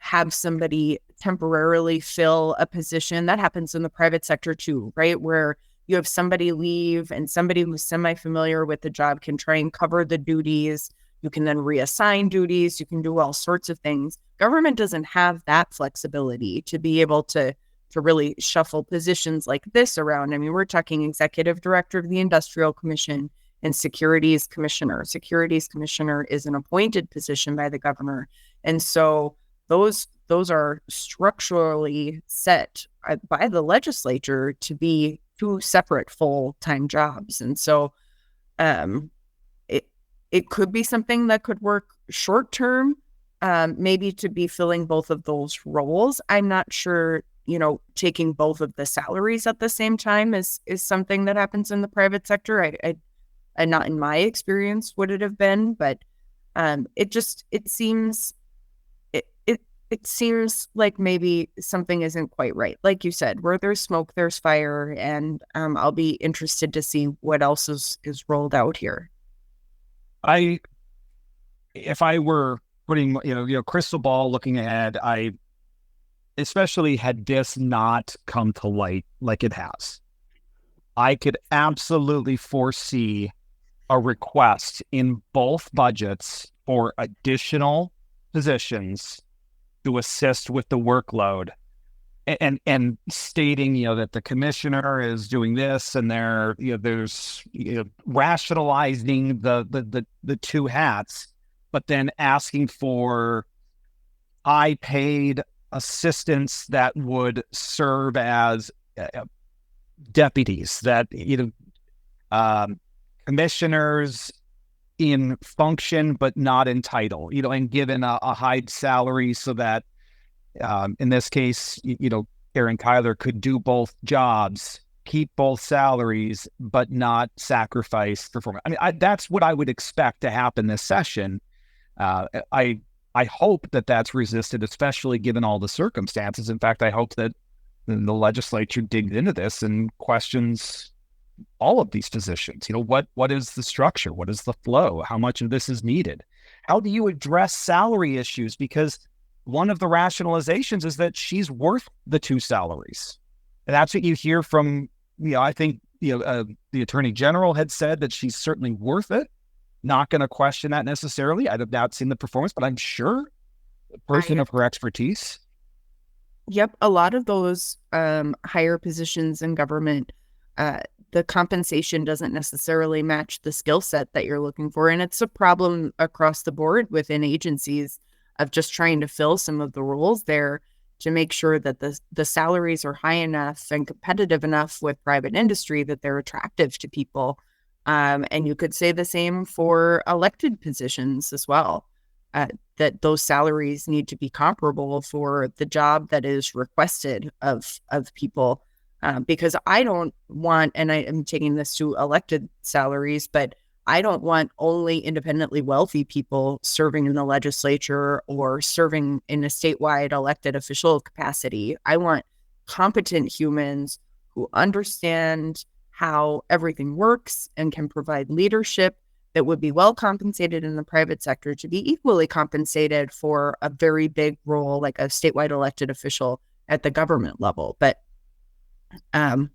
have somebody temporarily fill a position. That happens in the private sector too, right? Where you have somebody leave and somebody who's semi-familiar with the job can try and cover the duties You can then reassign duties. You can do all sorts of things. Government doesn't have that flexibility to be able to really shuffle positions like this around. I mean, we're talking executive director of the Industrial Commission and Securities Commissioner. Securities Commissioner is an appointed position by the governor. And so those are structurally set by the legislature to be two separate full-time jobs. And so it could be something that could work short-term, maybe to be filling both of those roles. I'm not sure, taking both of the salaries at the same time is something that happens in the private sector. I not in my experience would it have been, but it seems like maybe something isn't quite right. Like you said, where there's smoke, there's fire, and I'll be interested to see what else is rolled out here. If I were putting, crystal ball looking ahead, especially had this not come to light like it has, I could absolutely foresee a request in both budgets for additional positions to assist with the workload, and stating, that the commissioner is doing this, and there's rationalizing the two hats, but then asking for high paid assistants that would serve as deputies, that commissioners in function but not in title, and given a high salary so that in this case, Karen Tyler could do both jobs, keep both salaries, but not sacrifice performance. I mean, that's what I would expect to happen this session. I hope that that's resisted, especially given all the circumstances. In fact, I hope that the legislature digs into this and questions all of these positions. What is the structure? What is the flow? How much of this is needed? How do you address salary issues? Because one of the rationalizations is that she's worth the two salaries. And that's what you hear from, I think, the Attorney General had said that she's certainly worth it. Not going to question that necessarily. I have not seen the performance, but I'm sure a person of her expertise. Yep. A lot of those higher positions in government, the compensation doesn't necessarily match the skill set that you're looking for. And it's a problem across the board within agencies of just trying to fill some of the roles there to make sure that the salaries are high enough and competitive enough with private industry that they're attractive to people. And you could say the same for elected positions as well, that those salaries need to be comparable for the job that is requested of people. Because I don't want, and I am taking this to elected salaries, but I don't want only independently wealthy people serving in the legislature or serving in a statewide elected official capacity. I want competent humans who understand how everything works and can provide leadership that would be well compensated in the private sector to be equally compensated for a very big role like a statewide elected official at the government level. But I'm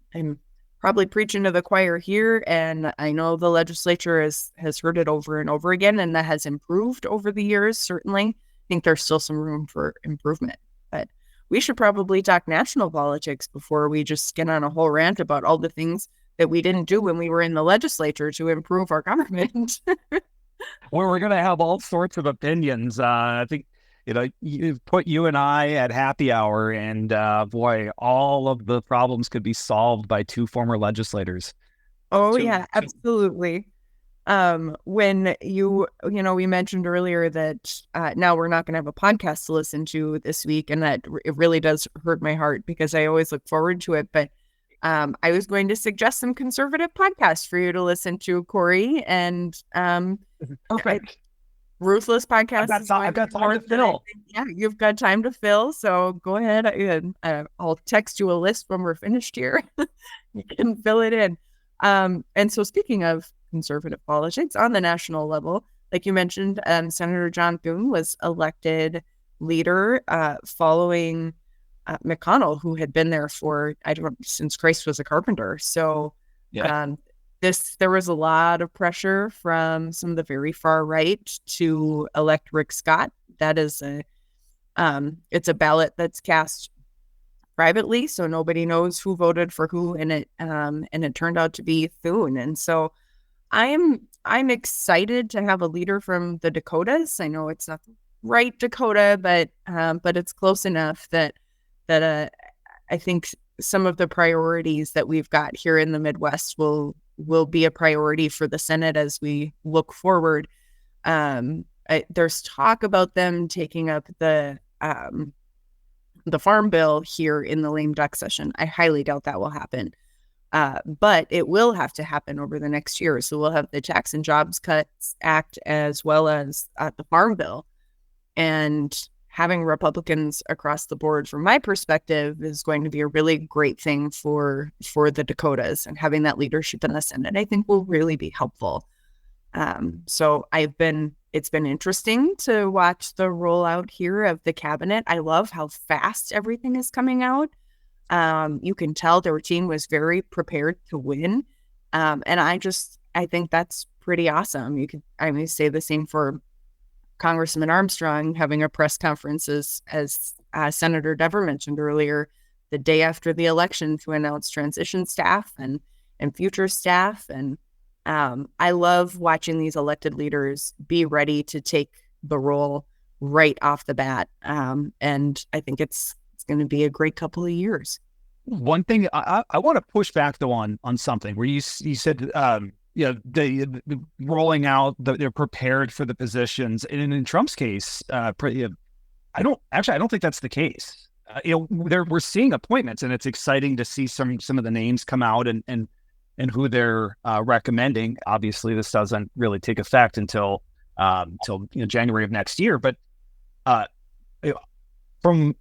probably preaching to the choir here, and I know the legislature has heard it over and over again, and that has improved over the years. Certainly, I think there's still some room for improvement, but we should probably talk national politics before we just skin on a whole rant about all the things that we didn't do when we were in the legislature to improve our government. Well, we're going to have all sorts of opinions. I think, you put you and I at happy hour, and boy, all of the problems could be solved by two former legislators. Oh, yeah, absolutely. When we mentioned earlier that now we're not going to have a podcast to listen to this week, and that it really does hurt my heart because I always look forward to it. But I was going to suggest some conservative podcasts for you to listen to, Corey, and Ruthless Podcast. I've got time to fill. Yeah, you've got time to fill. So go ahead. I'll text you a list when we're finished here. You can fill it in. And so speaking of conservative politics on the national level, like you mentioned, Senator John Thune was elected leader following McConnell, who had been there since Christ was a carpenter. So there was a lot of pressure from some of the very far right to elect Rick Scott. That is it's a ballot that's cast privately, so nobody knows who voted for who, and it turned out to be Thune. And so I'm excited to have a leader from the Dakotas. I know it's not the right Dakota, but it's close enough that I think some of the priorities that we've got here in the Midwest will be a priority for the Senate as we look forward. There's talk about them taking up the farm bill here in the lame duck session. I highly doubt that will happen. But it will have to happen over the next year. So we'll have the Tax and Jobs Cuts Act as well as the farm bill. And having Republicans across the board, from my perspective, is going to be a really great thing for the Dakotas, and having that leadership in the Senate, I think, will really be helpful. So it's been interesting to watch the rollout here of the cabinet. I love how fast everything is coming out. You can tell their team was very prepared to win. And I think that's pretty awesome. Say the same for Congressman Armstrong having a press conference as Senator Dever mentioned earlier, the day after the election, to announce transition staff and future staff. And I love watching these elected leaders be ready to take the role right off the bat. And I think it's going to be a great couple of years. One thing I want to push back though on something where you said the rolling out, they're prepared for the positions, and in Trump's case, I don't think that's the case. We're seeing appointments, and it's exciting to see some of the names come out and who they're recommending. Obviously, this doesn't really take effect until January of next year, but from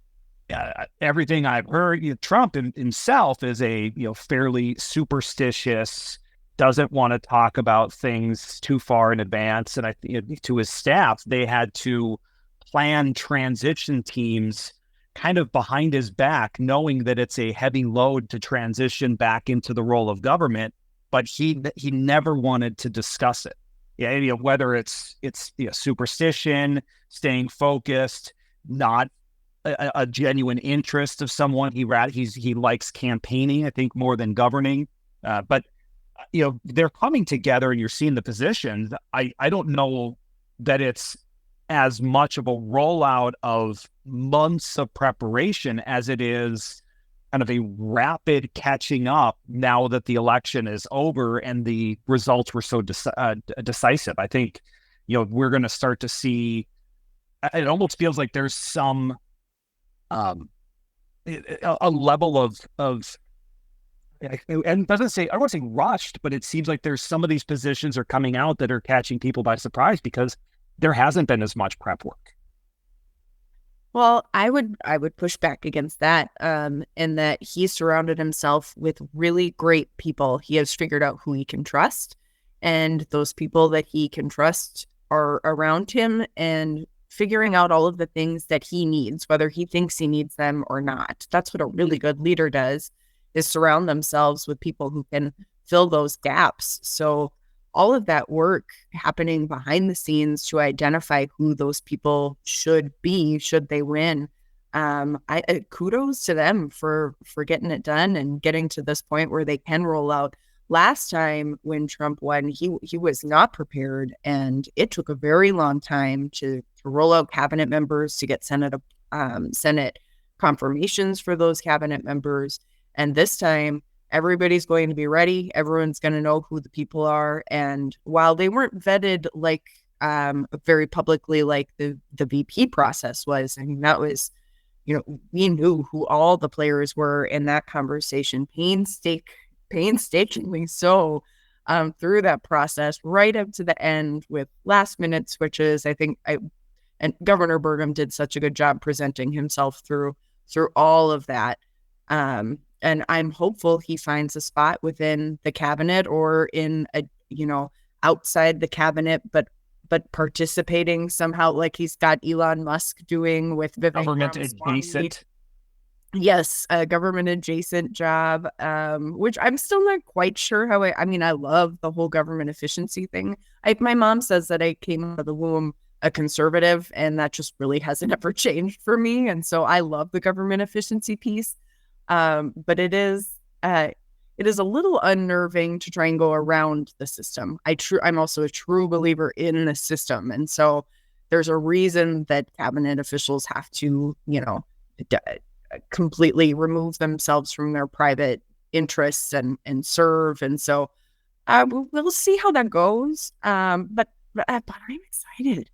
everything I've heard, Trump himself is a fairly superstitious, doesn't want to talk about things too far in advance. And to his staff, they had to plan transition teams kind of behind his back, knowing that it's a heavy load to transition back into the role of government, but he never wanted to discuss it. Whether it's superstition, staying focused, not a genuine interest of someone. He likes campaigning, I think, more than governing. But they're coming together, and you're seeing the positions. I don't know that it's as much of a rollout of months of preparation as it is kind of a rapid catching up now that the election is over and the results were so decisive. I think, we're going to start to see, it almost feels like there's some, a level of and doesn't say, I don't want to say rushed, but it seems like there's some of these positions are coming out that are catching people by surprise because there hasn't been as much prep work. Well, I would push back against that, in that he surrounded himself with really great people. He has figured out who he can trust, and those people that he can trust are around him and figuring out all of the things that he needs, whether he thinks he needs them or not. That's what a really good leader does, is surround themselves with people who can fill those gaps. So all of that work happening behind the scenes to identify who those people should be, should they win. Kudos to them for getting it done and getting to this point where they can roll out. Last time when Trump won, he was not prepared, and it took a very long time to roll out cabinet members, to get Senate confirmations for those cabinet members. And this time, everybody's going to be ready. Everyone's going to know who the people are. And while they weren't vetted like very publicly like the VP process was, I mean, that was, we knew who all the players were in that conversation, painstakingly so, through that process, right up to the end with last minute switches. I think and Governor Burgum did such a good job presenting himself through all of that. And I'm hopeful he finds a spot within the cabinet or in outside the cabinet, but participating somehow, like he's got Elon Musk doing with Vivek government Ramaswamy. adjacent. Yes, a government adjacent job, which I'm still not quite sure how I mean, I love the whole government efficiency thing. My mom says that I came out of the womb a conservative, and that just really hasn't ever changed for me. And so I love the government efficiency piece. But it is a little unnerving to try and go around the system. I'm also a true believer in a system. And so there's a reason that cabinet officials have to, completely remove themselves from their private interests and serve. And so we'll see how that goes. But I'm excited.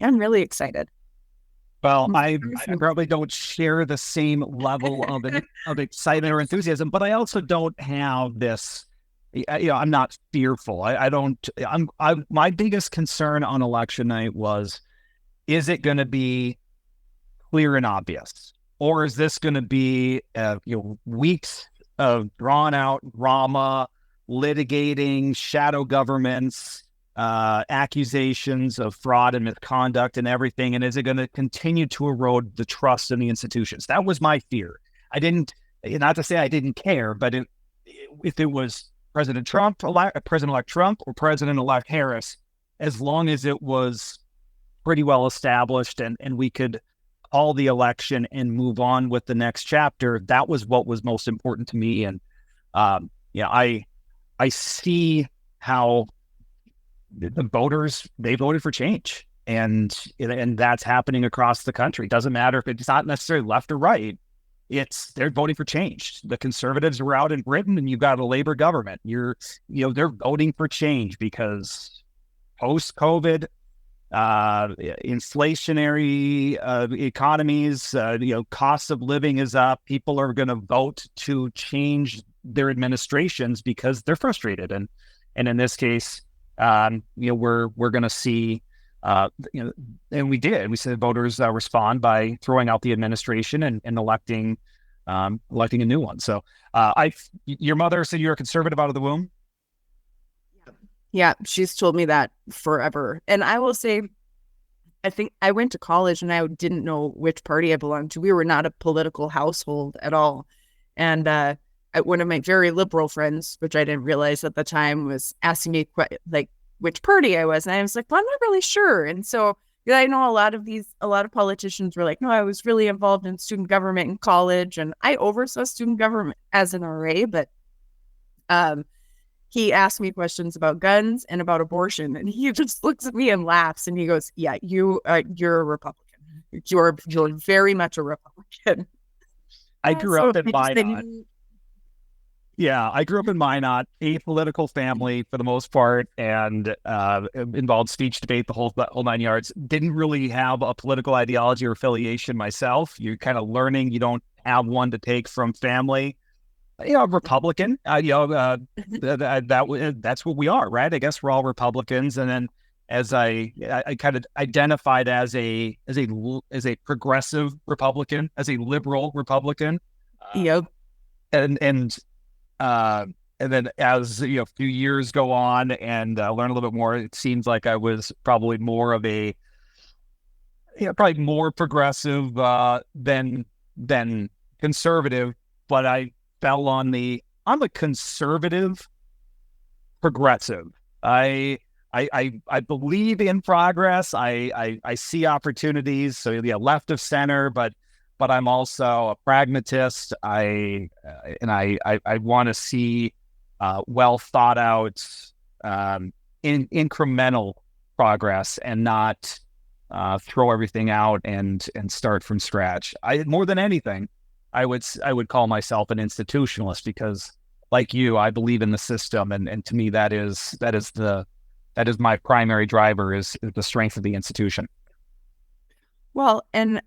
I'm really excited. Well, I probably don't share the same level of excitement or enthusiasm, but I also don't have this. I'm not fearful. My biggest concern on election night was, is it going to be clear and obvious, or is this going to be weeks of drawn out drama, litigating, shadow governments, accusations of fraud and misconduct and everything, and is it going to continue to erode the trust in the institutions? That was my fear. Not to say I didn't care, but if it was President-elect Trump or President-elect Harris, as long as it was pretty well established and we could call the election and move on with the next chapter, that was what was most important to me. And I see how the voters, they voted for change, and that's happening across the country. It doesn't matter if it's not necessarily left or right. They're voting for change. The conservatives were out in Britain, and you've got a Labor government. They're voting for change because post-COVID, inflationary economies, cost of living is up. People are going to vote to change their administrations because they're frustrated, and in this case, we're going to see, and we said voters respond by throwing out the administration and electing a new one. So, your mother said you're a conservative out of the womb. Yeah, she's told me that forever. And I will say, I think I went to college and I didn't know which party I belonged to. We were not a political household at all. And one of my very liberal friends, which I didn't realize at the time, was asking me which party I was. And I was like, well, I'm not really sure. And so I know a lot of politicians were like, no, I was really involved in student government in college. And I oversaw student government as an RA, but he asked me questions about guns and about abortion, and he just looks at me and laughs, and he goes, "Yeah, you're a Republican. You're very much a Republican." I grew up in Minot. Yeah, I grew up in Minot, apolitical family for the most part, and involved speech debate, the whole 9 yards. Didn't really have a political ideology or affiliation myself. You're kind of learning. You don't have one to take from family. Republican, that's what we are, right? I guess we're all Republicans. And then as I kind of identified as a progressive Republican, as a liberal Republican. Yep. And then as a few years go on and learn a little bit more, it seems like I was probably more of probably more progressive than conservative, but I fell on I'm a conservative progressive. I believe in progress. I see opportunities. So left of center, but I'm also a pragmatist. I want to see well thought out incremental progress and not throw everything out and start from scratch. More than anything, I would call myself an institutionalist because, like you, I believe in the system, and to me that is my primary driver is the strength of the institution. Well, and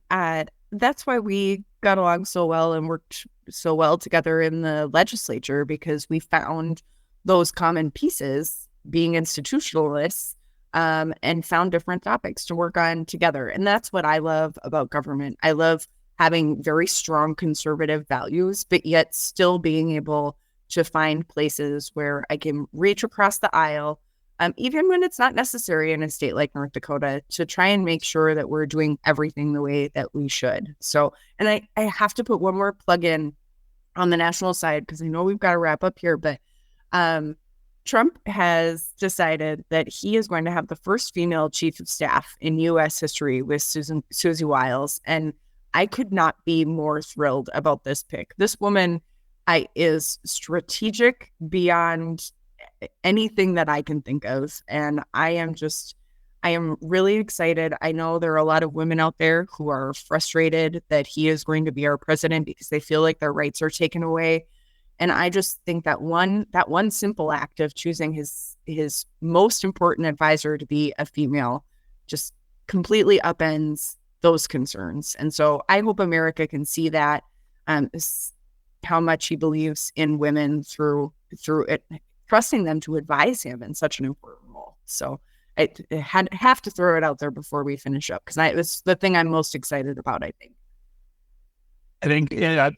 that's why we got along so well and worked so well together in the legislature, because we found those common pieces, being institutionalists, and found different topics to work on together. And that's what I love about government. I love having very strong conservative values, but yet still being able to find places where I can reach across the aisle even when it's not necessary in a state like North Dakota, to try and make sure that we're doing everything the way that we should. So, and I have to put one more plug in on the national side, because I know we've got to wrap up here, but Trump has decided that he is going to have the first female chief of staff in U.S. history with Susie Wiles. And I could not be more thrilled about this pick. This woman is strategic beyond anything that I can think of. And I am really excited. I know there are a lot of women out there who are frustrated that he is going to be our president because they feel like their rights are taken away. And I just think that one simple act of choosing his most important advisor to be a female just completely upends those concerns. And so I hope America can see that, how much he believes in women through it, trusting them to advise him in such an important role. So I have to throw it out there before we finish up, because it's the thing I'm most excited about, I think. Yeah,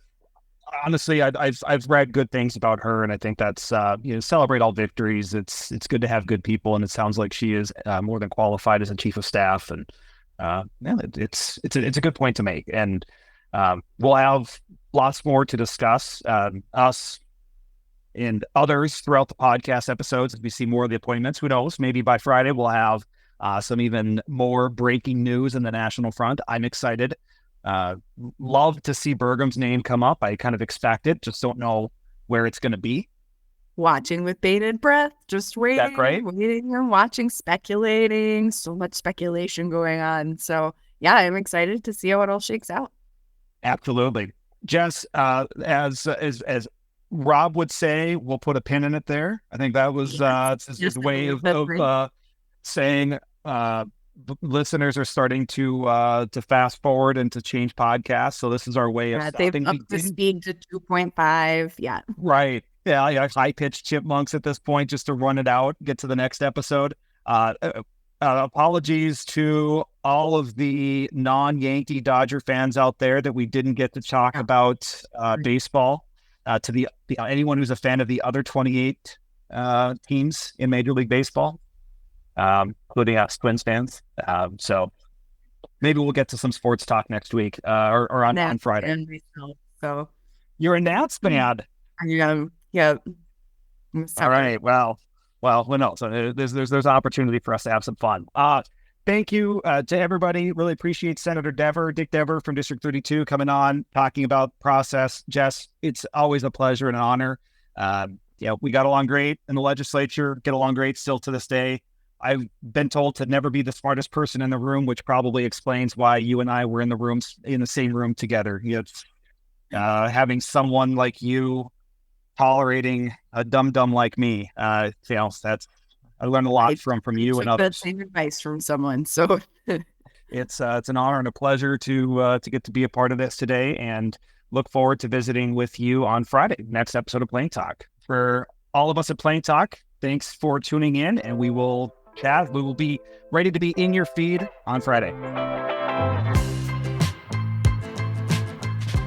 honestly, I've read good things about her, and I think that's celebrate all victories. It's good to have good people, and it sounds like she is more than qualified as a chief of staff, and it's a good point to make. And we'll have lots more to discuss, us and others throughout the podcast episodes as we see more of the appointments. Who knows? Maybe by Friday we'll have some even more breaking news in the national front. I'm excited. Love to see Burgum's name come up. I kind of expect it, just don't know where it's going to be. Watching with bated breath, just waiting, That's right. Waiting and watching, speculating. So much speculation going on. So yeah, I'm excited to see how it all shakes out. Absolutely, Jess. As Rob would say, we'll put a pin in it there. I think that was his way of saying. Listeners are starting to fast forward and to change podcasts, so this is our way of they've upped the speed to 2.5. Yeah, right. Yeah, high pitched chipmunks at this point, just to run it out, get to the next episode. Apologies to all of the non-Yankee Dodger fans out there that we didn't get to talk about baseball. To the anyone who's a fan of the other 28 teams in Major League Baseball, including us Twins fans. So maybe we'll get to some sports talk next week or on Friday. So you're a Nats fan. Yeah. All right. Well, who knows? So there's opportunity for us to have some fun. Thank you to everybody. Really appreciate Senator Dick Dever from District 32 coming on, talking about process. Jess, it's always a pleasure and an honor. We got along great in the legislature, get along great still to this day. I've been told to never be the smartest person in the room, which probably explains why you and I were in the same room together. Having someone like you tolerating a dum-dum like me, I learned a lot from you and others. Same advice from someone. So it's an honor and a pleasure to get to be a part of this today, and look forward to visiting with you on Friday, next episode of Plain Talk. For all of us at Plain Talk, thanks for tuning in, and we will chat. We will be ready to be in your feed on Friday.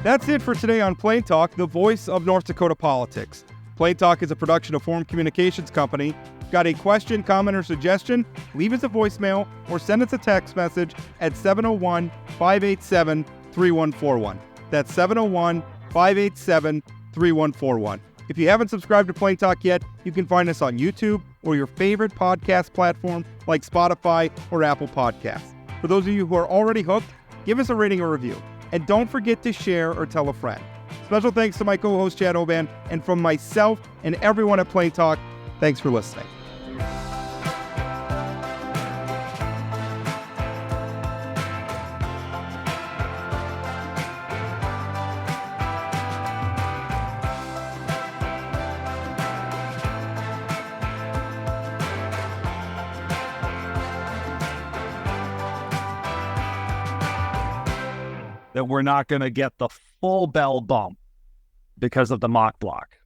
That's it for today on Plain Talk, the voice of North Dakota politics. Plain Talk is a production of Forum Communications Company. Got a question, comment, or suggestion? Leave us a voicemail or send us a text message at 701-587-3141. That's 701-587-3141. If you haven't subscribed to Plain Talk yet, you can find us on YouTube or your favorite podcast platform like Spotify or Apple Podcasts. For those of you who are already hooked, give us a rating or review. And don't forget to share or tell a friend. Special thanks to my co-host Chad Oban, and from myself and everyone at Plain Talk, thanks for listening. That we're not going to get the full bell bump because of the mock block.